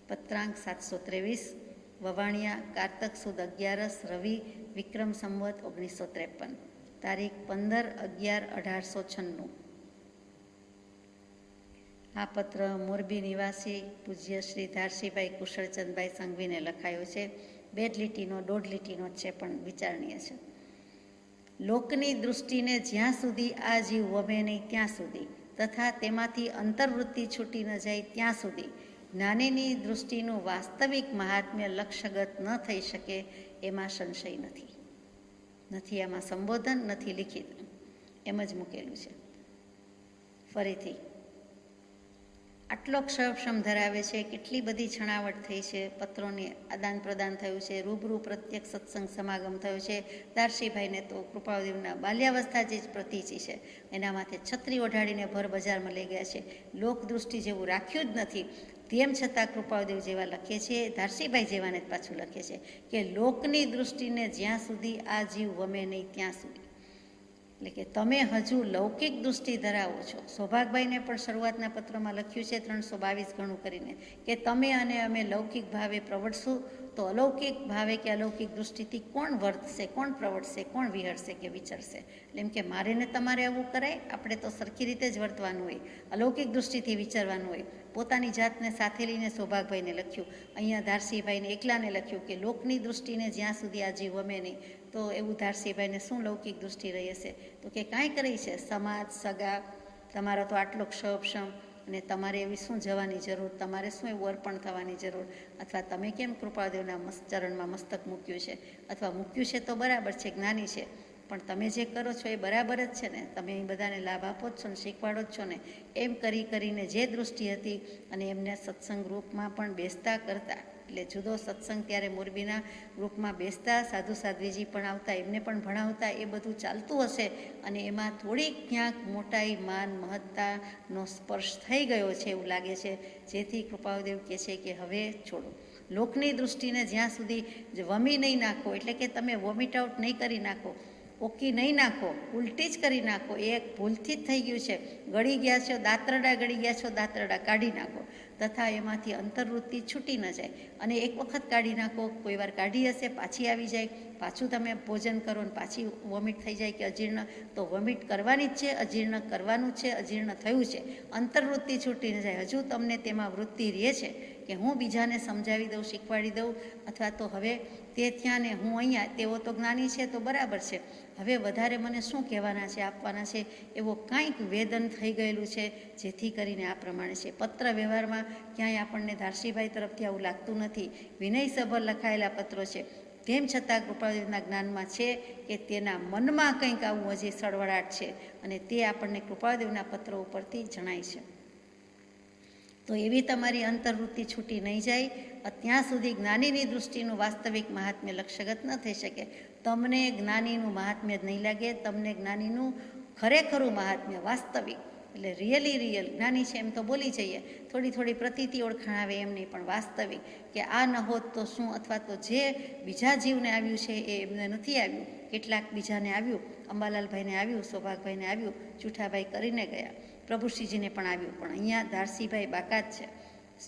Speaker 1: પત્રાંક 723, વવાણિયા, કારતક સુદ 11 રવિ, વિક્રમ સંવત 1953, તારીખ 15/11/1896. આ પત્ર મોરબી નિવાસી પૂજ્ય શ્રી ધારસીભાઈ કુશળચંદભાઈ સંઘવીને લખાયો છે. 2 લીટીનો 1.5 લીટીનો જ છે, પણ વિચારણીય છે. લોકની દૃષ્ટિને જ્યાં સુધી આ જીવ વમે નહીં ત્યાં સુધી, તથા તેમાંથી અંતર્વૃત્તિ છૂટી ન જાય ત્યાં સુધી જ્ઞાનીની દૃષ્ટિનું વાસ્તવિક મહાત્મ્ય લક્ષ્યગત ન થઈ શકે એમાં સંશય નથી આમાં સંબોધન, નથી લિખિત, એમ જ મૂકેલું છે. ફરીથી આટલો ક્ષયક્ષમ ધરાવે છે, કેટલી બધી છણાવટ થઈ છે, પત્રોની આદાન પ્રદાન થયું છે, રૂબરૂ પ્રત્યક્ષ સત્સંગ સમાગમ થયો છે. દારશીભાઈને તો કૃપાળદેવના બાલ્યાવસ્થા જે પ્રતિચી છે એના માથે છત્રી ઓઢાડીને ભર બજારમાં લઈ ગયા છે. લોકદૃષ્ટિ જેવું રાખ્યું જ નથી, તેમ છતાં કૃપાળદેવ જેવા લખે છે, દારશીભાઈ જેવાને જ પાછું લખે છે કે લોકની દૃષ્ટિને જ્યાં સુધી આ જીવ વમે નહીં ત્યાં સુધી, એટલે કે તમે હજુ લૌકિક દૃષ્ટિ ધરાવો છો. સૌભાગભાઈને પણ શરૂઆતના પત્રમાં લખ્યું છે 322 ગણું કરીને કે તમે અને અમે લૌકિક ભાવે પ્રવર્તશું તો અલૌકિક ભાવે કે અલૌકિક દૃષ્ટિથી કોણ વર્તશે, કોણ પ્રવર્તશે, કોણ વિહરશે કે વિચરશે. એટલે એમ કે મારે ને તમારે આવું કરાય, આપણે તો સરખી રીતે જ વર્તવાનું હોય, અલૌકિક દૃષ્ટિથી વિચારવાનું હોય. પોતાની જાતને સાથે લઈને સૌભાગભાઈને લખ્યું, અહીંયા દારશીભાઈને એકલાને લખ્યું કે લોકની દૃષ્ટિને જ્યાં સુધી આ જીવ વમે નહીં. તો એવું દારશીભાઈને શું લૌકિક દૃષ્ટિ રહી હશે? તો કે કાંઈ કરી છે, સમાજ, સગા, તમારો તો આટલો ક્ષોભક્ષમ, અને તમારે એવી શું જવાની જરૂર, તમારે શું એવું અર્પણ થવાની જરૂર, અથવા તમે કેમ કૃપાળદેવના ચરણમાં મસ્તક મૂક્યું છે, અથવા મૂક્યું છે તો બરાબર છે, જ્ઞાની છે, પણ તમે જે કરો છો એ બરાબર જ છે ને, તમે એ બધાને લાભ આપો જ છો ને, શીખવાડો જ છો ને. એમ કરીને જે દૃષ્ટિ હતી અને એમને સત્સંગ ગ્રુપમાં પણ બેસતા કરતા, એટલે જુદો સત્સંગ ત્યારે મોરબીના ગ્રુપમાં બેસતા, સાધુ સાધ્વીજી પણ આવતા, એમને પણ ભણાવતા, એ બધું ચાલતું હશે અને એમાં થોડીક ક્યાંક મોટાઈ, માન, મહત્તાનો સ્પર્શ થઈ ગયો છે એવું લાગે છે, જેથી કૃપાળદેવ કહે છે કે હવે છોડો. લોકની દૃષ્ટિને જ્યાં સુધી વમી નહીં નાખો, એટલે કે તમે વોમિટ આઉટ નહીં કરી નાખો, ઓકી નહીં નાખો, ઉલટી જ કરી નાખો, એ એક ભૂલથી જ થઈ ગયું છે. ગળી ગયા છો, દાંતરડા ગળી ગયા છો, દાંતરડા કાઢી નાખો, તથા એમાંથી અંતર્વૃત્તિ છૂટી ન જાય. અને એક વખત કાઢી નાખો, કોઈ વાર કાઢી હશે, પાછી આવી જાય, પાછું તમે ભોજન કરો ને પાછી વોમિટ થઈ જાય કે અજીર્ણ, તો વોમિટ કરવાની જ છે, અજીર્ણ કરવાનું છે, અજીર્ણ થયું છે, અંતર્વૃત્તિ છૂટી ન જાય. હજુ તમને તેમાં વૃત્તિ રહે છે કે હું બીજાને સમજાવી દઉં, શીખવાડી દઉં, અથવા તો હવે તે ત્યાં ને હું અહીંયા, તેઓ તો જ્ઞાની છે તો બરાબર છે, હવે વધારે મને શું કહેવાના છે, આપવાના છે, એવો કાંઈક વેદન થઈ ગયેલું છે, જેથી કરીને આ પ્રમાણે છે. પત્ર વ્યવહારમાં ક્યાંય આપણને દારશીભાઈ તરફથી આવું લાગતું નથી, વિનયસભર લખાયેલા પત્રો છે, તેમ છતાં કૃપાળદેવના જ્ઞાનમાં છે કે તેના મનમાં કંઈક આવું હજી સળવળાટ છે, અને તે આપણને કૃપાળદેવના પત્રો ઉપરથી જણાય છે. તો એવી તમારી અંતર્વૃત્તિ છૂટી નહીં જાય ત્યાં સુધી જ્ઞાનીની દૃષ્ટિનું વાસ્તવિક મહાત્મ્ય લક્ષ્યગત ન થઈ શકે. તમને જ્ઞાનીનું મહાત્મ્ય જ નહીં લાગે, તમને જ્ઞાનીનું ખરેખરું મહાત્મ્ય, વાસ્તવિક, એટલે રિયલ જ્ઞાની છે એમ તો બોલી જઈએ, થોડી પ્રતીતિ ઓળખાણ આવે એમ નહીં, પણ વાસ્તવિક કે આ ન હોત તો શું, અથવા તો જે બીજા જીવને આવ્યું છે એ એમને નથી આવ્યું, કેટલાક બીજાને આવ્યું, અંબાલાલભાઈને આવ્યું, સૌભાગભાઈને આવ્યું, જુઠાભાઈ કરીને ગયા, પ્રભુશ્રીજીને પણ આવ્યું, પણ અહીંયા દારશીભાઈ બાકાત છે.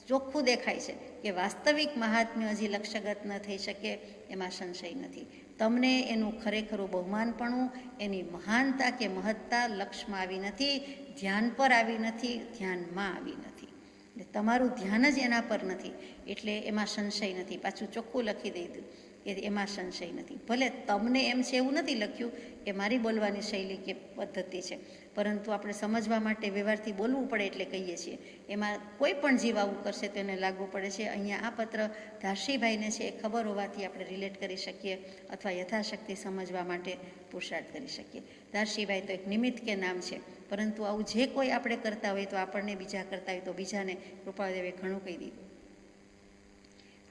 Speaker 1: ચોખ્ખું દેખાય છે કે વાસ્તવિક મહાત્મ્ય હજી લક્ષ્યગત ન થઈ શકે, એમાં સંશય નથી. તમને એનું ખરેખરું બહુમાનપણું, એની મહાનતા કે મહત્તા લક્ષ્યમાં આવી નથી, ધ્યાન પર આવી નથી, ધ્યાનમાં આવી નથી, એટલે તમારું ધ્યાન જ એના પર નથી, એટલે એમાં સંશય નથી. પાછું ચોખ્ખું લખી દીધું કે એમાં સંશય નથી. ભલે તમને એમ છે એવું નથી લખ્યું, એ મારી બોલવાની શૈલી કે પદ્ધતિ છે, પરંતુ આપણે સમજવા માટે વ્યવહારથી બોલવું પડે એટલે કહીએ છીએ. એમાં કોઈ પણ જીવ આવું કરશે તો એને લાગવું પડે છે. અહીંયા આ પત્ર દારશીભાઈને છે એ ખબર હોવાથી આપણે રિલેટ કરી શકીએ, અથવા યથાશક્તિ સમજવા માટે પુરુષાર્થ કરી શકીએ. દારશીભાઈ તો એક નિમિત્ત કે નામ છે, પરંતુ આવું જે કોઈ આપણે કરતા હોય તો આપણને બીજા કરતા હોય તો બીજાને કૃપાળદેવે ઘણું કહી દીધું.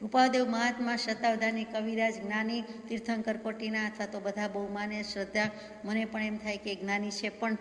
Speaker 1: કૃપાળદેવ મહાત્મા, શતાવધાની, કવિરાજ, જ્ઞાની, તીર્થંકર કોટીના, અથવા તો બધા બહુ માને, શ્રદ્ધા, મને પણ એમ થાય કે જ્ઞાની છે, પણ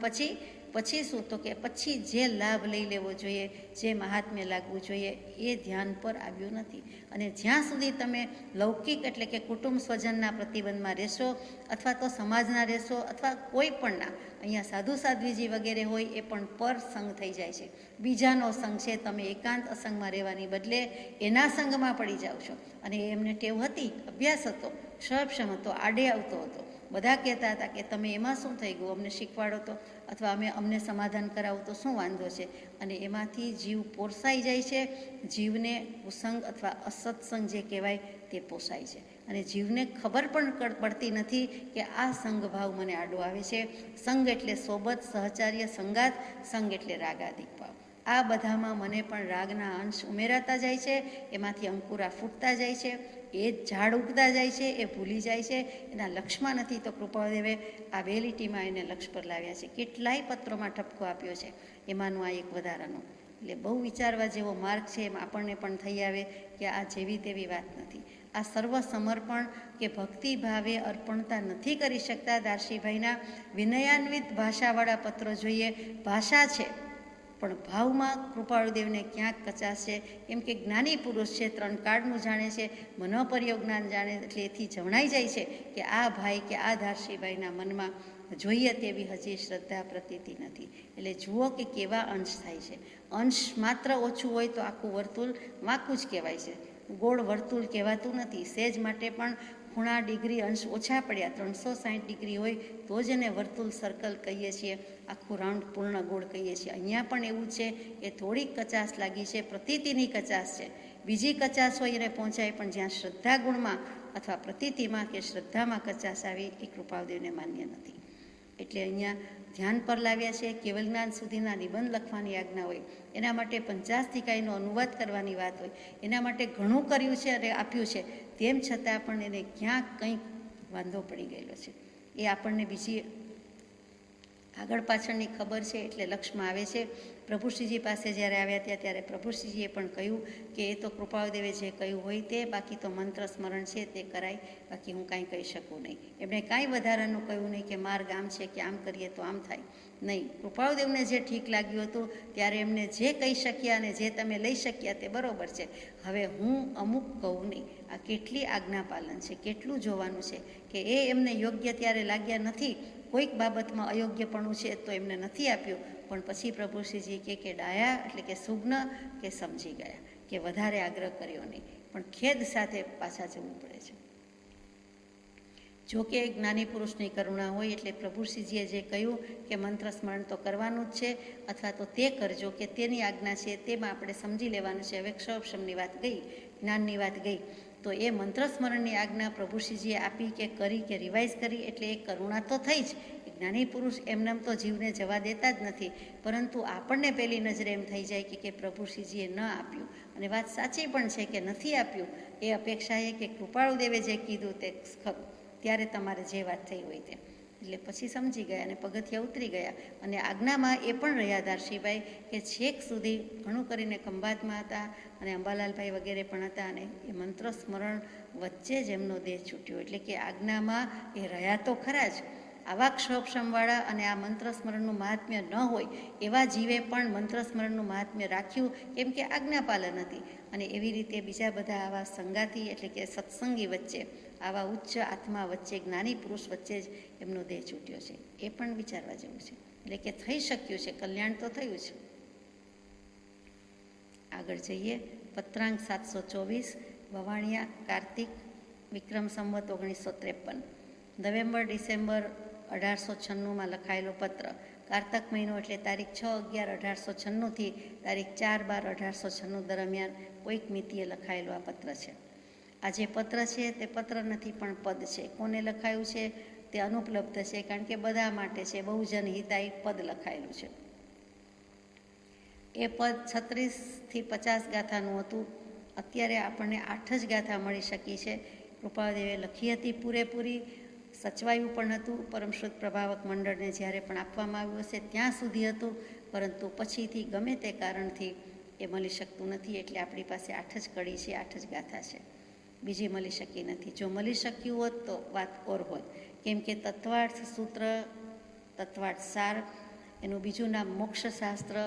Speaker 1: પછી શું, તો કે પછી જે લાભ લઈ લેવો જોઈએ, જે મહાત્મ્ય લાગવું જોઈએ, એ ધ્યાન પર આવ્યું નથી. અને જ્યાં સુધી તમે લૌકિક એટલે કે કુટુંબ સ્વજનના પ્રતિબંધમાં રહેશો, અથવા તો સમાજના રહેશો, અથવા કોઈ પણના, અહીંયા સાધુ સાધ્વીજી વગેરે હોય એ પણ પર સંગ થઈ જાય છે, બીજાનો સંગ છે, તમે એકાંત અસંગમાં રહેવાની બદલે એના સંગમાં પડી જાઓ છો. અને એમને ટેવ હતી, અભ્યાસ હતો, ક્ષમક્ષમ હતો, આડે આવતો હતો, બધા કહેતા હતા કે તમે એમાં શું થઈ ગયું, અમને શીખવાડો તો, અથવા અમને સમાધાન કરાવો તો શું વાંધો છે. અને એમાંથી જીવ પોસાઈ જાય છે, જીવને કુસંગ અથવા અસત્સંગ જે કહેવાય તે પોસાય છે, અને જીવને ખબર પણ પડતી નથી કે આ સંગભાવ મને આડો આવે છે. સંગ એટલે સોબત, સહચાર્ય, સંગાત, સંગ એટલે રાગાદિક ભાવ. આ બધામાં મને પણ રાગના અંશ ઉમેરાતા જાય છે, એમાંથી અંકુરા ફૂટતા જાય છે, એ જ ઝાડ ઉગતા જાય છે, એ ભૂલી જાય છે, એના લક્ષમાં નથી. તો કૃપાળુદેવે આ 2 લીટીમાં એને લક્ષ પર લાવ્યા છે. કેટલાય પત્રોમાં ઠપકો આપ્યો છે, એમાંનું આ એક વધારાનો. એટલે બહુ વિચારવા જેવો માર્ગ છે. એમ આપણને પણ થઈ આવે કે આ જેવી તેવી વાત નથી. આ સર્વ સમર્પણ કે ભક્તિ ભાવે અર્પણતા નથી કરી શકતા. દારશીભાઈના વિનયાન્વિત ભાષાવાળા પત્રો જોઈએ. ભાષા છે પણ ભાવમાં કૃપાળુદેવને ક્યાંક કચાશ છે. કેમ કે જ્ઞાની પુરુષ છે, 3 કાળનું જાણે છે, મનોપર્યોગ જ્ઞાન જાણે. એટલે એથી જણાઈ જાય છે કે આ ભાઈ કે આ દારશીભાઈના મનમાં જોઈએ તેવી હજી શ્રદ્ધા પ્રતીતિ નથી. એટલે જુઓ કે કેવા અંશ થાય છે. અંશ માત્ર ઓછું હોય તો આખું વર્તુળ વાંકું જ કહેવાય છે, ગોળ વર્તુળ કહેવાતું નથી. સેજ માટે પણ ખૂણા ડિગ્રી અંશ ઓછા પડ્યા, 360 ડિગ્રી હોય તો જ એને વર્તુળ સર્કલ કહીએ છીએ, આખું રાઉન્ડ પૂર્ણ ગોળ કહીએ છીએ. અહીંયા પણ એવું છે કે થોડીક કચાશ લાગી છે, પ્રતીતિની કચાશ છે. બીજી કચાશ હોય એને પહોંચાય, પણ જ્યાં શ્રદ્ધા ગુણમાં અથવા પ્રતીતિમાં કે શ્રદ્ધામાં કચાશ આવી એ કૃપાળુદેવને માન્ય નથી. એટલે અહીંયા ધ્યાન પર લાવ્યા છે. કેવલ જ્ઞાન સુધીના નિબંધ લખવાની આજ્ઞા હોય, એના માટે પંચાસ્તિકાઈનો અનુવાદ કરવાની વાત હોય, એના માટે ઘણું કર્યું છે અને આપ્યું છે. તેમ છતાં પણ એને ક્યાંક કંઈક વાંધો પડી ગયેલો છે. એ આપણને બીજી આગળ પાછળની ખબર છે એટલે લક્ષમાં આવે છે. પ્રભુશ્રીજી પાસે જ્યારે આવ્યા હતા ત્યારે પ્રભુશ્રીજીએ પણ કહ્યું કે એ તો કૃપાળુદેવે જે કહ્યું હોય તે, બાકી તો મંત્ર સ્મરણ છે તે કરાય, બાકી હું કાંઈ કહી શકું નહીં. એમણે કાંઈ વધારાનું કહ્યું નહીં કે માર્ગ આમ છે કે આમ કરીએ તો આમ થાય, નહીં. કૃપાળુદેવને જે ઠીક લાગ્યું હતું ત્યારે એમને જે કહી શક્યા અને જે તમે લઈ શક્યા તે બરાબર છે. હવે હું અમુક કહું નહીં. આ કેટલી આજ્ઞા પાલન છે, કેટલું જોવાનું છે કે એ એમને યોગ્ય ત્યારે લાગ્યા નથી. કોઈક બાબતમાં અયોગ્યપણું છે તો એમને નથી આપ્યું, પણ પછી પ્રભુશ્રીજી કે ડાયા એટલે કે સુગ્ન કે સમજી ગયા કે વધારે આગ્રહ કર્યો નહીં, પણ ખેદ સાથે પાછા જવું પડે છે. જો કે જ્ઞાની પુરુષની કરુણા હોય એટલે પ્રભુશ્રીજીએ જે કહ્યું કે મંત્ર સ્મરણ તો કરવાનું જ છે, અથવા તો તે કરજો કે તેની આજ્ઞા છે, તેમાં આપણે સમજી લેવાનું છે. હવે ક્ષોભશમની વાત ગઈ, જ્ઞાનની વાત ગઈ, તો એ મંત્ર સ્મરણની આજ્ઞા પ્રભુશ્રીજીએ આપી કે કરી કે રિવાઇઝ કરી, એટલે એ કરુણા તો થઈ જ. જ્ઞાની પુરુષ એમનેમ તો જીવને જવા દેતા જ નથી, પરંતુ આપણને પહેલી નજરે એમ થઈ જાય કે પ્રભુશ્રીજીએ ન આપ્યું. અને વાત સાચી પણ છે કે નથી આપ્યું. એ અપેક્ષાએ કે કૃપાળુદેવે જે કીધું તે ખરું, ત્યારે તમારે જે વાત થઈ હોય તે. એટલે પછી સમજી ગયા અને પગથિયા ઉતરી ગયા. અને આજ્ઞામાં એ પણ રહ્યા દારશીભાઈ કે છેક સુધી ઘણું કરીને ખંભાતમાં હતા અને અંબાલાલભાઈ વગેરે પણ હતા, અને એ મંત્ર સ્મરણ વચ્ચે જ એમનો દેહ છૂટ્યો. એટલે કે આજ્ઞામાં એ રહ્યા તો ખરા જ. આવા ક્ષોભશમવાળા અને આ મંત્ર સ્મરણનું મહાત્મ્ય ન હોય એવા જીવે પણ મંત્ર સ્મરણનું મહાત્મ્ય રાખ્યું, કેમ કે આજ્ઞા પાલન હતી. અને એવી રીતે બીજા બધા આવા સંગાતી એટલે કે સત્સંગી વચ્ચે, આવા ઉચ્ચ આત્મા વચ્ચે, જ્ઞાની પુરુષ વચ્ચે જ એમનો દેહ છૂટ્યો છે. એ પણ વિચારવા જેવું છે. એટલે કે થઈ શક્યું છે, કલ્યાણ તો થયું છે. આગળ જઈએ. પત્રાંક 724, વવાણિયા, કાર્તિક, વિક્રમ સંવત 1953, નવેમ્બર ડિસેમ્બર 1896માં લખાયેલો પત્ર. કારતક મહિનો એટલે તારીખ 6/11/1896થી તારીખ 4/12/1896 દરમિયાન કોઈક મિતિએ લખાયેલો આ પત્ર છે. આ જે પત્ર છે તે પત્ર નથી પણ પદ છે. કોને લખાયું છે તે અનુપલબ્ધ છે, કારણ કે બધા માટે છે. બહુજન હિતાય પદ લખાયેલું છે. એ પદ 36થી 50 ગાથાનું હતું. અત્યારે આપણને 8 જ ગાથા મળી શકી છે. કૃપાળુદેવે લખી હતી પૂરેપૂરી, સચવાયું પણ હતું. પરમશ્રુત પ્રભાવક મંડળને જ્યારે પણ આપવામાં આવ્યું હશે ત્યાં સુધી હતું, પરંતુ પછીથી ગમે તે કારણથી એ મળી શકતું નથી. એટલે આપણી પાસે 8 જ કડી છે, 8 જ ગાથા છે, બીજી મળી શકી નથી. જો મળી શક્યું હોત તો વાત ઓર હોત, કેમ કે તત્વાર્થ સૂત્ર, તત્વાર્થ સાર, એનું બીજું નામ મોક્ષશાસ્ત્ર,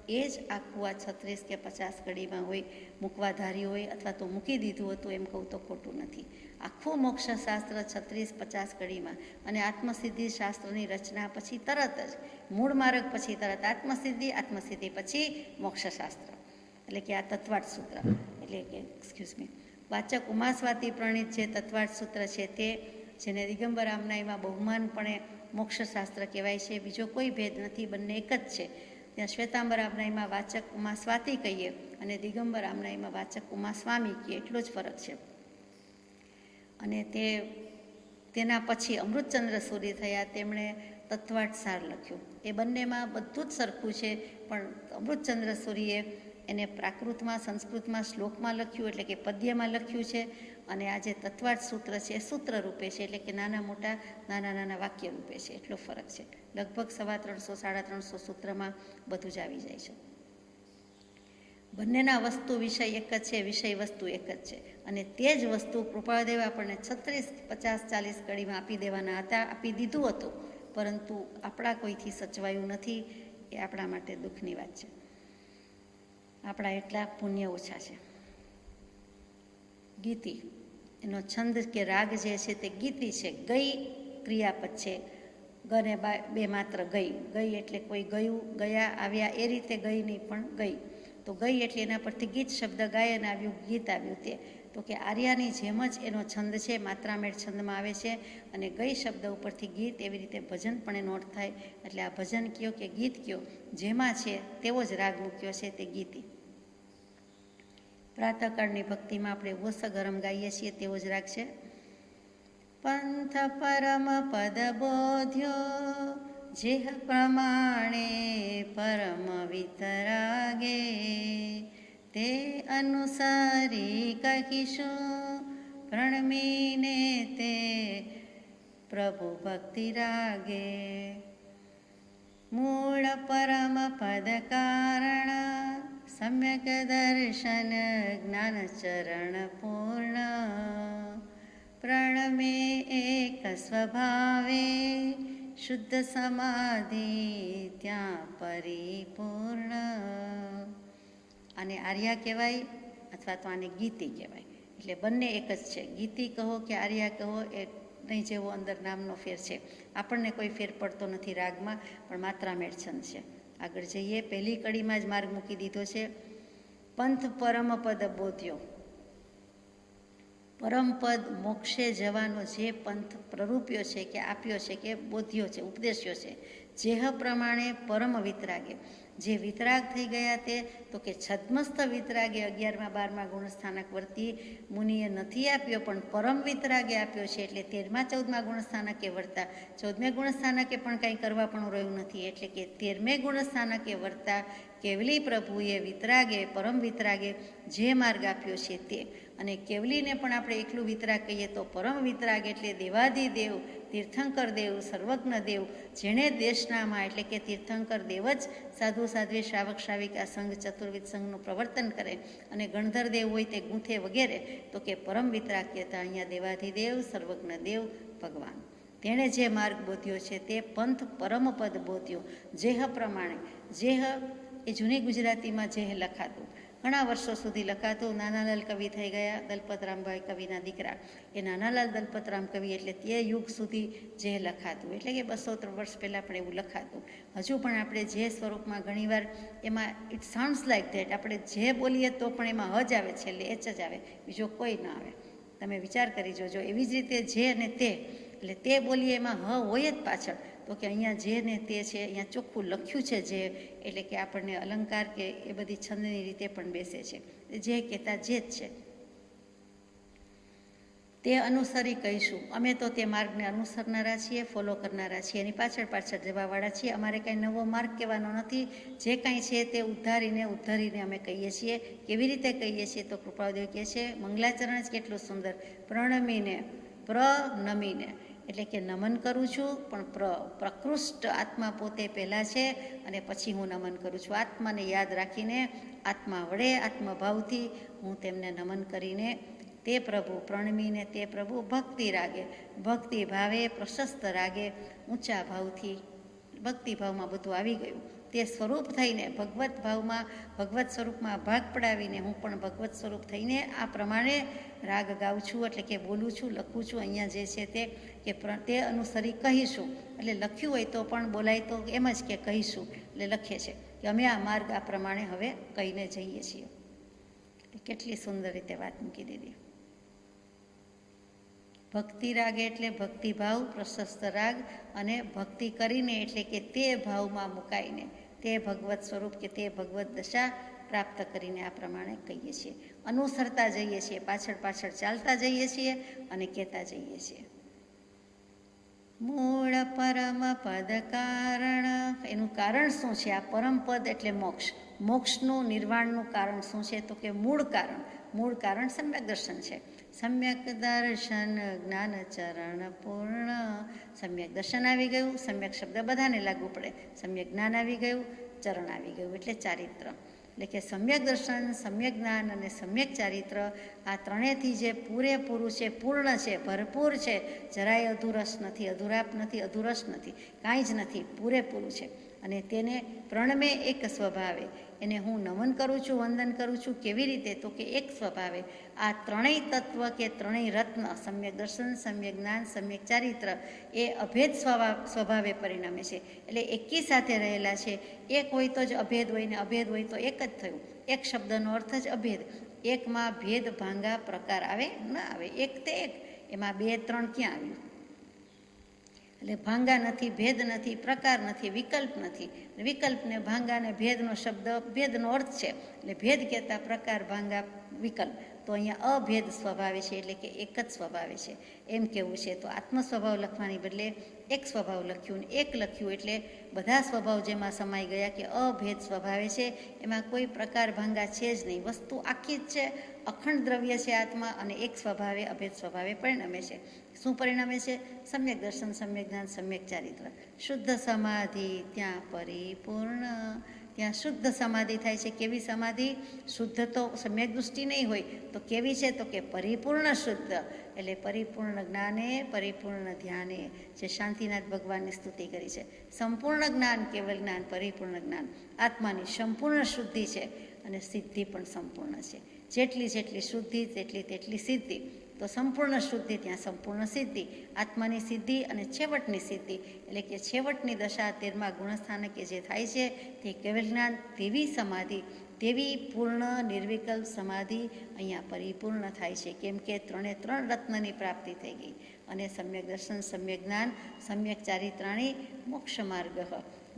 Speaker 1: એ જ આખું આ 36 કે 50 કડીમાં હોય. મૂકવાધારી હોય અથવા તો મૂકી દીધું હતું એમ કહું તો ખોટું નથી. આખું મોક્ષશાસ્ત્ર 36-50 કડીમાં, અને આત્મસિદ્ધિ શાસ્ત્રની રચના પછી તરત જ, મૂળ માર્ગ પછી તરત આત્મસિદ્ધિ, આત્મસિદ્ધિ પછી મોક્ષશાસ્ત્ર, એટલે કે આ તત્વાર્થ સૂત્ર. એટલે કે વાચક ઉમાસ્વાતી પ્રણીત જે તત્વાર્થ સૂત્ર છે તે, જેને દિગંબર આમનાઈમાં બહુમાનપણે મોક્ષશાસ્ત્ર કહેવાય છે. બીજો કોઈ ભેદ નથી, બંને એક જ છે. ત્યાં શ્વેતાંબર આમનાઈમાં વાચક ઉમાસ્વાતી કહીએ અને દિગંબર આમનાઈમાં વાચક ઉમાસ્વામી કહીએ, એટલો જ ફરક છે. અને તેના પછી અમૃતચંદ્ર સૂરી થયા. તેમણે તત્વાટ સાર લખ્યું. એ બંનેમાં બધું જ સરખું છે, પણ અમૃતચંદ્ર સૂરીએ એને પ્રાકૃતમાં, સંસ્કૃતમાં, શ્લોકમાં લખ્યું, એટલે કે પદ્યમાં લખ્યું છે, અને આ જે તત્વાટ સૂત્ર છે એ સૂત્ર રૂપે છે, એટલે કે નાના મોટા નાના નાના વાક્ય રૂપે છે. એટલો ફરક છે. લગભગ 350 350 સૂત્રમાં બધું જ આવી જાય છે. બંનેના વસ્તુ વિષય એક જ છે, વિષય વસ્તુ એક જ છે, અને તે જ વસ્તુ કૃપાળદેવે આપણને 36, 50, 40 કડીમાં આપી દેવાના હતા, આપી દીધું હતું, પરંતુ આપણા કોઈથી સચવાયું નથી. એ આપણા માટે દુઃખની વાત છે. આપણા એટલા પુણ્ય ઓછા છે. ગીતિ એનો છંદ કે રાગ જે છે તે ગીતિ છે. ગઈ ક્રિયાપદ છે. ગને બે માત્ર ગઈ. ગઈ એટલે કોઈ ગયું, ગયા, આવ્યા, એ રીતે ગઈ નહીં, પણ ગઈ. તો ગઈ એટલે એના પરથી ગીત શબ્દ ગાયન આવ્યું, ગીત આવ્યું. તે તો કે આર્યાની જેમ જ એનો છંદ છે, માત્રામેળ છંદમાં આવે છે, અને ગઈ શબ્દ ઉપરથી ગીત, એવી રીતે ભજન પણ એનો અર્થ થાય. એટલે આ ભજન કયો કે ગીત કયો, જેમાં છે તેવો જ રાગ મૂક્યો છે, તે ગીતી. પ્રાતઃકાળની ભક્તિમાં આપણે ઓસ ગરમ ગાઈએ છીએ, તેવો જ રાગ છે. પંથ પરમ પદ બોધ્યો જેહ પ્રમાણે પરમ વિતરાગે, તે અનુસારી કહીશું પ્રણમીને તે પ્રભુ ભક્તિ રાગે. મૂળ પરમ પદ કારણ સમ્યક દર્શન જ્ઞાન ચરણ પૂર્ણ, પ્રણમે એક સ્વભાવે શુદ્ધ સમાધિ ત્યાં પરિપૂર્ણ. આને આર્યા કહેવાય, અથવા તો આને ગીતી કહેવાય. એટલે બંને એક જ છે. ગીતી કહો કે આર્યા કહો, એ નહીં જેવો અંદર નામનો ફેર છે. આપણને કોઈ ફેર પડતો નથી રાગમાં, પણ માત્રામેળ છંદ છે. આગળ જઈએ. પહેલી કડીમાં જ માર્ગ મૂકી દીધો છે. પંથ પરમપદ બોધ્યો. પરમપદ મોક્ષે જવાનો જે પંથ પ્રરૂપ્યો છે, કે આપ્યો છે, કે બોધ્યો છે, ઉપદેશ્યો છે, જેહ પ્રમાણે પરમ વિતરાગે, જે વિતરાગ થઈ ગયા તે, તો કે છદ્મસ્થ વિતરાગે 11મા 12મા ગુણસ્થાનક વર્તી મુનિએ નથી આપ્યો, પણ પરમ વિતરાગે આપ્યો છે. એટલે 13મા 14મા ગુણસ્થાનકે વર્તા 14મે ગુણસ્થાનકે પણ કંઈ કરવા પણ રહ્યું નથી. એટલે કે 13મે ગુણસ્થાનકે વર્તા કેવલી પ્રભુએ વિતરાગે, પરમ વિતરાગે જે માર્ગ આપ્યો છે તે. અને કેવલીને પણ આપણે એકલું વિતરાગ કહીએ તો પરમ વિતરાગ એટલે દેવાધિદેવ, તીર્થંકર દેવ, સર્વજ્ઞ દેવ, જેણે દેશનામાં, એટલે કે તીર્થંકર દેવ જ સાધુ સાધ્વી શ્રાવક શ્રાવિકા સંઘ, ચતુર્વિધ સંઘનું પ્રવર્તન કરે, અને ગણધર દેવ હોય તે ગૂંથે વગેરે. તો કે પરમ વિતરાગ કહેતા અહીંયા દેવાધિદેવ, સર્વજ્ઞ દેવ ભગવાન. તેણે જે માર્ગ બોધ્યો છે તે પંથ પરમપદ બોધ્યો જેહ પ્રમાણે. જેહ એ જૂની ગુજરાતીમાં જેહ લખાતું, ઘણા વર્ષો સુધી લખાતું. નાનાલાલ કવિ થઈ ગયા, દલપતરામભાઈ કવિના દીકરા. એ નાનાલાલ દલપતરામ કવિ, એટલે તે યુગ સુધી જે લખાતું, એટલે કે 200 વર્ષ પહેલાં પણ એવું લખાતું. હજુ પણ આપણે જે સ્વરૂપમાં ઘણીવાર એમાં ઇટ સાઉન્ડ્સ લાઈક ધેટ, આપણે જે બોલીએ તો પણ એમાં હ જ આવે, છેલ્લે એચ જ આવે, બીજો કોઈ ન આવે. તમે વિચાર કરી જોજો. એવી જ રીતે જે અને તે, એટલે તે બોલીએ એમાં હ હોય જ પાછળ. તો કે અહીંયા જે ને તે છે, અહીંયા ચોખ્ખું લખ્યું છે જે, એટલે કે આપણને અલંકાર કે એ બધી છંદની રીતે પણ બેસે છે. જે કહેતા જે જ છે. તે અનુસરી કહીશું. અમે તો તે માર્ગને અનુસરનારા છીએ, ફોલો કરનારા છીએ, એની પાછળ પાછળ જવાવાળા છીએ. અમારે કાંઈ નવો માર્ગ કહેવાનો નથી. જે કાંઈ છે તે ઉદ્ધારીને અમે કહીએ છીએ. કેવી રીતે કહીએ છીએ? તો કૃપાળદેવ કહે છે, મંગલાચરણ જ કેટલું સુંદર. પ્રણમીને, પ્રનમીને, એટલે કે નમન કરું છું, પણ પ્રકૃષ્ટ આત્મા પોતે પહેલાં છે, અને પછી હું નમન કરું છું. આત્માને યાદ રાખીને, આત્મા વડે, આત્મભાવથી હું તેમને નમન કરીને તે પ્રભુ, પ્રણમીને તે પ્રભુ ભક્તિ રાગે, ભક્તિ ભાવે, પ્રશસ્ત રાગે, ઊંચા ભાવથી, ભક્તિભાવમાં બધું આવી ગયું. તે સ્વરૂપ થઈને ભગવત ભાવમાં, ભગવત સ્વરૂપમાં ભાગ પડાવીને હું પણ ભગવત સ્વરૂપ થઈને આ પ્રમાણે રાગ ગાઉં છું, એટલે કે બોલું છું, લખું છું. અહીંયા જે છે તે કે તે અનુસરી કહીશું, એટલે લખ્યું હોય તો પણ બોલાય તો એમ જ કે કહીશું, એટલે લખે છે કે અમે આ માર્ગ આ પ્રમાણે હવે કહીને જઈએ છીએ. કેટલી સુંદર રીતે વાત મૂકી દીધી. ભક્તિ રાગે એટલે ભક્તિભાવ, પ્રશસ્ત રાગ, અને ભક્તિ કરીને એટલે કે તે ભાવમાં મુકાઈને તે ભગવત સ્વરૂપ કે તે ભગવત દશા પ્રાપ્ત કરીને આ પ્રમાણે કહીએ છીએ. અનુસરતા જઈએ છીએ, પાછળ પાછળ ચાલતા જઈએ છીએ અને કહેતા જઈએ છીએ. મૂળ પરમ પદ કારણ, એનું કારણ શું છે? આ પરમપદ એટલે મોક્ષ. મોક્ષનું નિર્વાણનું કારણ શું છે? તો કે મૂળ કારણ સમ્યક દર્શન છે. સમ્યક દર્શન જ્ઞાન ચરણ પૂર્ણ. સમ્યક દર્શન આવી ગયું, સમ્યક શબ્દ બધાને લાગુ પડે. સમ્યક જ્ઞાન આવી ગયું, ચરણ આવી ગયું, એટલે ચારિત્ર. એટલે કે સમ્યક દર્શન, સમ્યક જ્ઞાન અને સમ્યક ચારિત્ર, આ ત્રણેયથી જે પૂરેપૂરું છે, પૂર્ણ છે, ભરપૂર છે, જરાય અધુરસ નથી, અધુરાપ નથી, અધુરસ નથી, કાંઈ જ નથી, પૂરેપૂરું છે. અને તેને પ્રણમે એક સ્વભાવે, એને હું નમન કરું છું, વંદન કરું છું. કેવી રીતે? તો કે એક સ્વભાવે આ ત્રણેય તત્વ કે ત્રણેય રત્ન, સમ્યક દર્શન, સમ્યક જ્ઞાન, સમ્યક ચારિત્ર, એ અભેદ સ્વભાવે પરિણમે છે. એટલે એકી સાથે રહેલા છે. એક હોય તો જ અભેદ હોય, ને અભેદ હોય તો એક જ થયું. એક શબ્દનો અર્થ જ અભેદ. એકમાં ભેદ ભાંગા પ્રકાર આવે ન આવે, એક તે એક, એમાં બે ત્રણ ક્યાં આવ્યું? એટલે ભાંગા નથી, ભેદ નથી, પ્રકાર નથી, વિકલ્પ નથી. વિકલ્પ ને ભાંગા ને ભેદનો શબ્દ ભેદનો અર્થ છે. એટલે ભેદ કહેતા પ્રકાર, ભાંગા, વિકલ્પ. તો અહીંયા અભેદ સ્વભાવે છે, એટલે કે એક જ સ્વભાવે છે એમ કેવું છે. તો આત્મ સ્વભાવ લખવાની બદલે એક સ્વભાવ લખ્યું, ને એક લખ્યું એટલે બધા સ્વભાવ જેમાં સમાઈ ગયા કે અભેદ સ્વભાવે છે. એમાં કોઈ પ્રકાર ભાંગા છે જ નહીં. વસ્તુ આખી જ છે, અખંડ દ્રવ્ય છે આત્મા, અને એક સ્વભાવે અભેદ સ્વભાવે પરિણમે છે. શું પરિણમે છે? સમ્યક દર્શન, સમ્યક જ્ઞાન, સમ્યક ચારિત્ર. શુદ્ધ સમાધિ ત્યાં પરિપૂર્ણ. ત્યાં શુદ્ધ સમાધિ થાય છે. કેવી સમાધિ? શુદ્ધ તો સમ્યક દૃષ્ટિ નહીં હોય તો કેવી છે? તો કે પરિપૂર્ણ શુદ્ધ. એટલે પરિપૂર્ણ જ્ઞાને, પરિપૂર્ણ ધ્યાને, જે શાંતિનાથ ભગવાનની સ્તુતિ કરી છે. સંપૂર્ણ જ્ઞાન, કેવલ જ્ઞાન, પરિપૂર્ણ જ્ઞાન. આત્માની સંપૂર્ણ શુદ્ધિ છે, અને સિદ્ધિ પણ સંપૂર્ણ છે. જેટલી શુદ્ધિ તેટલી સિદ્ધિ. તો સંપૂર્ણ શુદ્ધિ ત્યાં સંપૂર્ણ સિદ્ધિ. આત્માની સિદ્ધિ અને છેવટની સિદ્ધિ, એટલે કે છેવટની દશા 13મા ગુણસ્થાનકે જે થાય છે તે કેવલ જ્ઞાન, તેવી સમાધિ, તેવી પૂર્ણ નિર્વિકલ્પ સમાધિ અહીંયા પરિપૂર્ણ થાય છે. કેમ કે ત્રણે ત્રણ રત્નની પ્રાપ્તિ થઈ ગઈ. અને સમ્યક દર્શન, સમ્યક જ્ઞાન, સમ્યક ચારિત્રાણી મોક્ષ માર્ગ.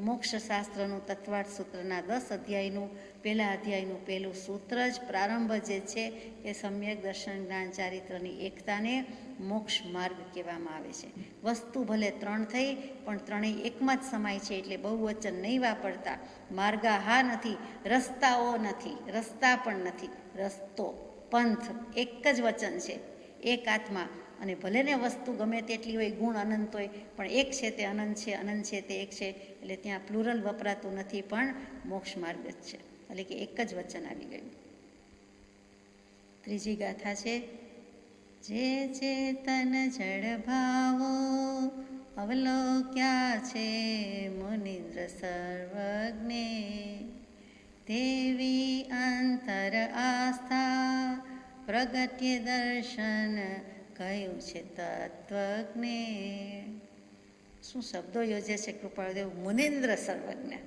Speaker 1: મોક્ષશાસ્ત્રનું તત્વાર્થ સૂત્રના 10 અધ્યાયનું પહેલા અધ્યાયનું પહેલું સૂત્ર જ પ્રારંભ જે છે એ સમ્યક દર્શન, જ્ઞાન, ચારિત્રની એકતાને મોક્ષ માર્ગ કહેવામાં આવે છે. વસ્તુ ભલે ત્રણ થઈ, પણ ત્રણેય એકમાં જ સમાય છે. એટલે બહુવચન નહીં વાપરતા. માર્ગા હા નથી, રસ્તાઓ નથી, રસ્તા પણ નથી, રસ્તો, પંથ એક જ વચન છે. એક આત્મા. અને ભલે ને વસ્તુ ગમે તેટલી હોય, ગુણ અનંત હોય, પણ એક છે તે અનંત છે, અનંત છે તે એક છે. એટલે ત્યાં પ્લુરલ વપરાતું નથી, પણ મોક્ષ માર્ગ જ છે. એટલે કે એક જ વચન આવી ગયું. ત્રીજી ગાથા છે. જે ચેતન જળ ભાવો અવલોક્યા છે મુનિન્દ્ર સર્વજ્ઞે, દેવી અંતર આસ્થા પ્રગટ્ય દર્શન કહ્યું છે તત્વજ્ઞે. શું શબ્દો યોજે છે કૃપાળદેવ! મુનિન્દ્ર સર્વજ્ઞ.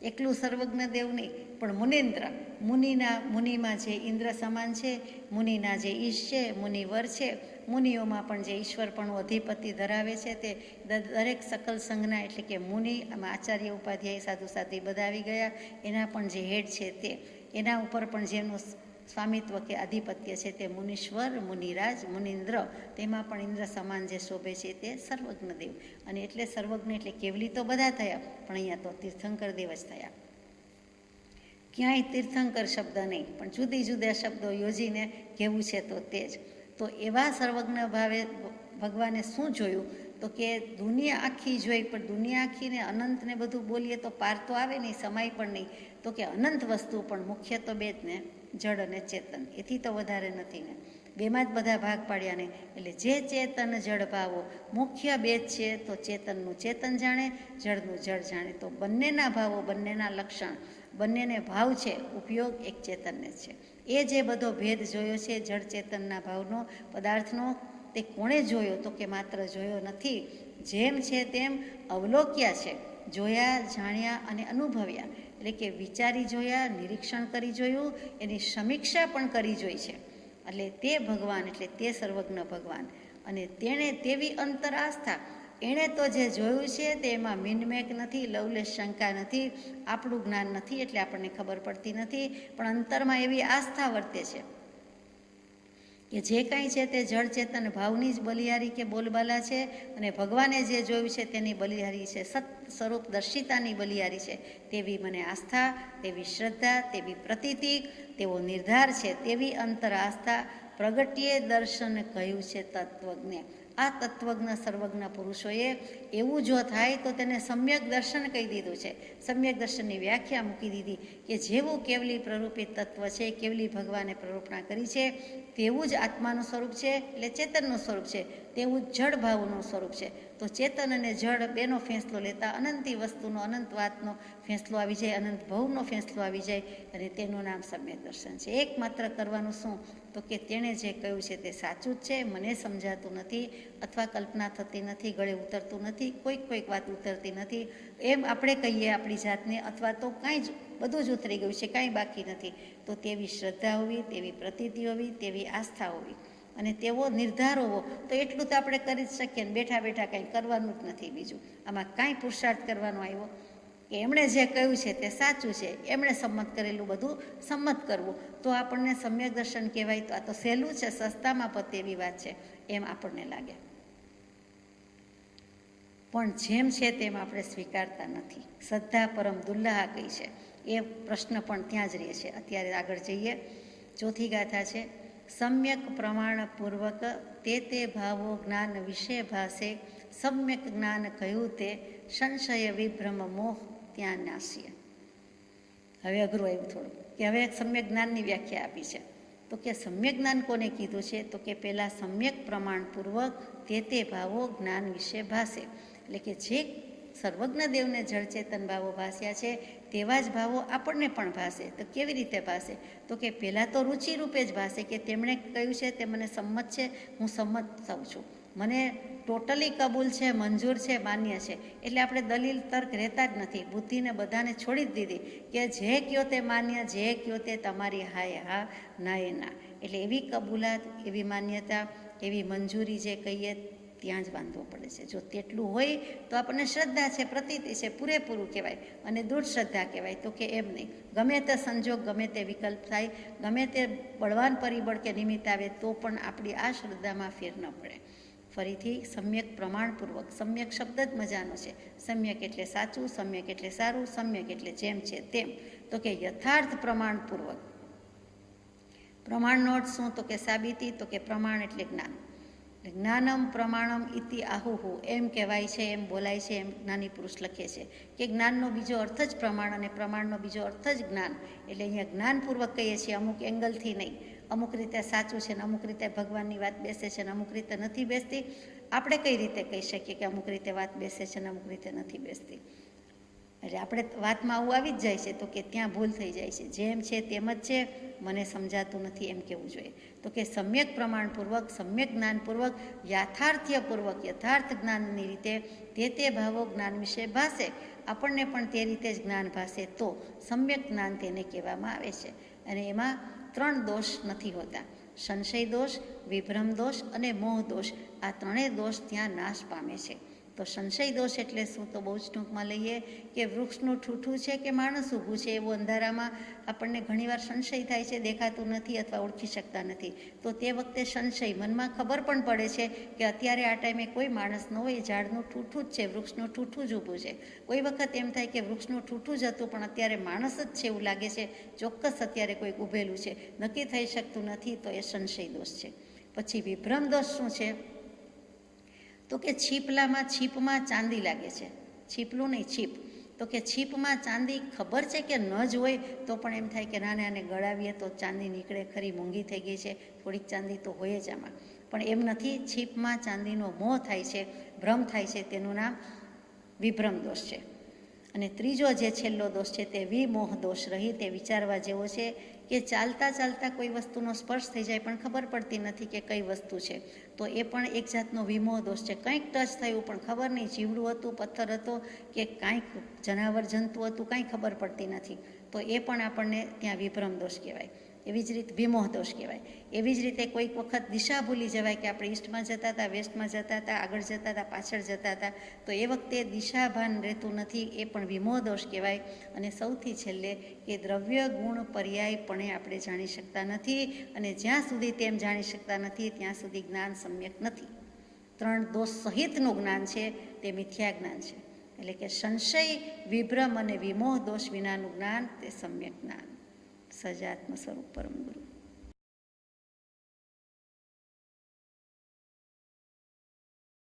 Speaker 1: એકલું સર્વજ્ઞ દેવ નહીં, પણ મુનિન્દ્ર. મુનિમાં જે ઇન્દ્ર સમાન છે, મુનિના જે ઈશ છે, મુનિવર છે, મુનિઓમાં પણ જે ઈશ્વરપણું અધિપતિ ધરાવે છે, તે દરેક સકલ સંજ્ઞા, એટલે કે મુનિ, આમાં આચાર્ય, ઉપાધ્યાય, સાધુ સાધ્વી બધા આવી ગયા. એના પણ જે હેડ છે તે, એના ઉપર પણ જેમનું સ્વામિત્વ કે આધિપત્ય છે તે મુનીશ્વર, મુનિરાજ, મુનિન્દ્ર. તેમાં પણ ઇન્દ્ર સમાન જે શોભે છે તે સર્વજ્ઞ દેવ. અને એટલે સર્વજ્ઞ એટલે કેવલી તો બધા થયા, પણ અહીંયા તો તીર્થંકર દેવ જ થયા. ક્યાંય તીર્થંકર શબ્દ નહીં, પણ જુદી જુદા શબ્દો યોજીને કહેવું છે તો તે જ. તો એવા સર્વજ્ઞ ભાવે ભગવાને શું જોયું? તો કે દુનિયા આખી જોઈ, પણ દુનિયા આખીને અનંતને બધું બોલીએ તો પાર તો આવે નહીં, સમાય પણ નહીં. તો કે અનંત વસ્તુ, પણ મુખ્ય તો બે જ ને, જડ અને ચેતન. એથી તો વધારે નથી ને. બેમાં જ બધા ભાગ પાડ્યા ને. એટલે જે ચેતન જળ ભાવો, મુખ્ય બે જ છે. તો ચેતનનું ચેતન જાણે, જળનું જળ જાણે. તો બંનેના ભાવો, બંનેના લક્ષણ, બંનેને ભાવ છે, ઉપયોગ એક ચેતનને છે. એ જે બધો ભેદ જોયો છે જળ ચેતનના ભાવનો, પદાર્થનો, તે કોણે જોયો? તો કે માત્ર જોયો નથી, જેમ છે તેમ અવલોક્યા છે. જોયા, જાણ્યા અને અનુભવ્યા. એટલે કે વિચારી જોયા, નિરીક્ષણ કરી જોયું, એની સમીક્ષા પણ કરી જોઈ છે. એટલે તે ભગવાન, એટલે તે સર્વજ્ઞ ભગવાન. અને તેણે તેવી અંતર આસ્થા, એણે તો જે જોયું છે તેમાં મિનમેક નથી, લવલેશ શંકા નથી. આપણું જ્ઞાન નથી એટલે આપણને ખબર પડતી નથી, પણ અંતરમાં એવી આસ્થા વર્તે છે કે જે કાંઈ છે તે જળ ચેતન ભાવની જ બલિહારી કે બોલબાલા છે, અને ભગવાને જે જોયું છે તેની બલિહારી છે, સત સ્વરૂપ દર્શિતાની બલિહારી છે. તેવી મને આસ્થા, તેવી શ્રદ્ધા, તેવી પ્રતીતિ, તેવો નિર્ધાર છે, તેવી અંતર આસ્થા પ્રગટ્યે દર્શન કહ્યું છે તત્વજ્ઞે. આ તત્વજ્ઞ સર્વજ્ઞ પુરુષોએ એવું જો થાય તો તેને સમ્યક દર્શન કહી દીધું છે. સમ્યક દર્શનની વ્યાખ્યા મૂકી દીધી કે જેવું કેવલી પ્રરૂપિત તત્વ છે, કેવલી ભગવાને પ્રરૂપણા કરી છે, તેવું જ આત્માનું સ્વરૂપ છે, એટલે ચેતનનું સ્વરૂપ છે, તેવું જ જળ ભાવનું સ્વરૂપ છે. તો ચેતન અને જળ બેનો ફેંસલો લેતા અનંતી વસ્તુનો, અનંત વાતનો ફેંસલો આવી જાય, અનંત ભવનો ફેંસલો આવી જાય, અને તેનું નામ સમ્યક દર્શન છે. એકમાત્ર કરવાનું શું? તો કે તેણે જે કહ્યું છે તે સાચું જ છે, મને સમજાતું નથી, અથવા કલ્પના થતી નથી, ગળે ઉતરતું નથી, કોઈક વાત ઉતરતી નથી એમ આપણે કહીએ આપણી જાતને, અથવા તો કાંઈ જ બધું જ ઉતરી ગયું છે, કાંઈ બાકી નથી. તો તેવી શ્રદ્ધા હોવી, તેવી પ્રતીતિ હોવી, તેવી આસ્થા હોવી, અને તેવો નિર્ધાર હોવો. તો એટલું તો આપણે કરી જ શકીએ ને, બેઠા બેઠા કંઈ કરવાનું જ નથી. બીજું આમાં કાંઈ પુરુષાર્થ કરવાનો આવ્યો કે એમણે જે કહ્યું છે તે સાચું છે, એમણે સંમત કરેલું બધું સંમત કરવું, તો આપણને સમ્યક દર્શન કહેવાય. તો આ તો સહેલું છે, સસ્તામાં પતે એવી વાત છે એમ આપણને લાગે, પણ જેમ છે તેમ આપણે સ્વીકારતા નથી. શ્રદ્ધા પરમ દુલ્લાહ કઈ છે એ પ્રશ્ન પણ ત્યાં જ રહે છે. અત્યારે આગળ જઈએ. ચોથી ગાથા છે: સમ્યક પ્રમાણપૂર્વક તે ભાવો જ્ઞાન વિશે ભાસે, સમ્યક જ્ઞાન કહ્યું તે સંશય વિભ્રમ મોહ ત્યાં નાસીએ. હવે અઘરું આવ્યું થોડું, કે હવે સમ્યક જ્ઞાનની વ્યાખ્યા આપી છે. તો કે સમ્યક જ્ઞાન કોને કીધું છે? તો કે પહેલાં સમ્યક પ્રમાણપૂર્વક તે ભાવો જ્ઞાન વિશે ભાસે, એટલે કે જે સર્વજ્ઞ દેવને જળચેતન ભાવો ભાસ્યા છે તેવા જ ભાવો આપણને પણ ભાસે. તો કેવી રીતે ભાસે? તો કે પહેલાં તો રુચિ રૂપે જ ભાસે, કે તેમણે કહ્યું છે તે મને સંમત છે, હું સંમત થઉં છું, મને ટોટલી કબૂલ છે, મંજૂર છે, માન્ય છે. એટલે આપણે દલીલ તર્ક રહેતા જ નથી, બુદ્ધિને બધાને છોડી જ દીધી કે જે કહો તે માન્ય, જે કહો તે તમારી હાય હા, નાય ના. એટલે એવી કબૂલાત, એવી માન્યતા, એવી મંજૂરી જે કહીએ ત્યાં જ બાંધવો પડે છે. જો તેટલું હોય તો આપણને શ્રદ્ધા છે, પ્રતીતિ છે, પૂરેપૂરું કહેવાય, અને દૃઢ શ્રદ્ધા કહેવાય. તો કે એમ નહીં, ગમે તે સંજોગ, ગમે તે વિકલ્પ થાય, ગમે તે બળવાન પરિબળ કે નિમિત્ત આવે તો પણ આપણી આ શ્રદ્ધામાં ફેર ન પડે. ફરીથી સમ્યક પ્રમાણપૂર્વક. સમ્યક શબ્દ જ મજાનો છે. સમ્યક એટલે સાચું, સમ્યક એટલે સારું, સમ્યક એટલે જેમ છે તેમ. તો કે યથાર્થ પ્રમાણપૂર્વક. પ્રમાણનો અર્થ શું? તો કે સાબિતી. તો કે પ્રમાણ એટલે જ્ઞાન. જ્ઞાનમ પ્રમાણમ ઇતિ આહુહુ એમ કહેવાય છે, એમ બોલાય છે, એમ જ્ઞાની પુરુષ લખે છે કે જ્ઞાનનો બીજો અર્થ જ પ્રમાણ, અને પ્રમાણનો બીજો અર્થ જ જ્ઞાન. એટલે અહીંયા જ્ઞાનપૂર્વક કહીએ છીએ, અમુક એંગલથી નહીં. અમુક રીતે સાચું છે ને અમુક રીતે ભગવાનની વાત બેસે છે ને અમુક રીતે નથી બેસતી. આપણે કઈ રીતે કહી શકીએ કે અમુક રીતે વાત બેસે છે ને અમુક રીતે નથી બેસતી? એટલે આપણે વાતમાં આવું આવી જ જાય છે, તો કે ત્યાં ભૂલ થઈ જાય છે. જેમ છે તેમ જ છે, મને સમજાતું નથી એમ કહેવું જોઈએ. તો કે સમ્યક પ્રમાણપૂર્વક, સમ્યક જ્ઞાનપૂર્વક, યાથાર્થ્યપૂર્વક, યથાર્થ જ્ઞાનની રીતે તે ભાવો જ્ઞાન વિશે ભાસે, આપણને પણ તે રીતે જ જ્ઞાન ભાસે, તો સમ્યક જ્ઞાન તેને કહેવામાં આવે છે. અને એમાં 3 દોષ નથી હોતા: સંશય દોષ, વિભ્રમ દોષ અને મોહ દોષ. આ 3 દોષ ત્યાં નાશ પામે છે. તો સંશય દોષ એટલે શું? તો બહુ જ ટૂંકમાં લઈએ કે વૃક્ષનું ઠૂઠું છે કે માણસ ઊભું છે એવું અંધારામાં આપણને ઘણીવાર સંશય થાય છે, દેખાતું નથી અથવા ઓળખી શકતા નથી. તો તે વખતે સંશય, મનમાં ખબર પણ પડે છે કે અત્યારે આ ટાઈમે કોઈ માણસ ન હોય, ઝાડનું ઠૂઠું જ છે, વૃક્ષનું ઠૂઠું જ ઊભું છે. કોઈ વખત એમ થાય કે વૃક્ષનું ઠૂઠું જ હતું પણ અત્યારે માણસ જ છે એવું લાગે છે, ચોક્કસ અત્યારે કોઈક ઊભેલું છે, નક્કી થઈ શકતું નથી. તો એ સંશય દોષ છે. પછી વિભ્રમ દોષ શું છે? તો કે છીપમાં ચાંદી લાગે છે, છીપલું નહીં, છીપ. તો કે છીપમાં ચાંદી ખબર છે કે ન જ હોય તો પણ એમ થાય કે નાને આને ગળાવીએ તો ચાંદી નીકળે ખરી, મોંઘી થઈ ગઈ છે, થોડીક ચાંદી તો હોય જ આમાં. પણ એમ નથી, છીપમાં ચાંદીનો મોહ થાય છે, ભ્રમ થાય છે, તેનું નામ વિભ્રમ દોષ છે. અને ત્રીજો જે છેલ્લો દોષ છે તે વિમોહ દોષ રહી. તે વિચારવા જેવો છે કે ચાલતા ચાલતા કોઈ વસ્તુનો સ્પર્શ થઈ જાય પણ ખબર પડતી નથી કે કઈ વસ્તુ છે. તો એ પણ એક જાતનો વિમોહ દોષ છે. કંઈક ટચ થયું પણ ખબર નહીં, જીવડું હતું, પથ્થર હતો કે કાંઈક જનાવર જંતુ હતું, કાંઈ ખબર પડતી નથી. તો એ પણ આપણને ત્યાં વિભ્રમ દોષ કહેવાય. એવી જ રીતે વિમોહ દોષ કહેવાય. એવી જ રીતે કોઈક વખત દિશા ભૂલી જવાય કે આપણે ઈસ્ટમાં જતા હતા, વેસ્ટમાં જતા હતા, આગળ જતા હતા, પાછળ જતા હતા, તો એ વખતે દિશાભાન રહેતું નથી, એ પણ વિમોહ દોષ કહેવાય. અને સૌથી છેલ્લે કે દ્રવ્ય ગુણ પર્યાયપણે આપણે જાણી શકતા નથી, અને જ્યાં સુધી તેમ જાણી શકતા નથી ત્યાં સુધી જ્ઞાન સમ્યક નથી. 3 દોષ સહિતનું જ્ઞાન છે તે મિથ્યા જ્ઞાન છે. એટલે કે સંશય, વિભ્રમ અને વિમોહ દોષ વિનાનું જ્ઞાન તે સમ્યક જ્ઞાન. સજાત્મ સ્વરૂપ પરમ ગુરુ.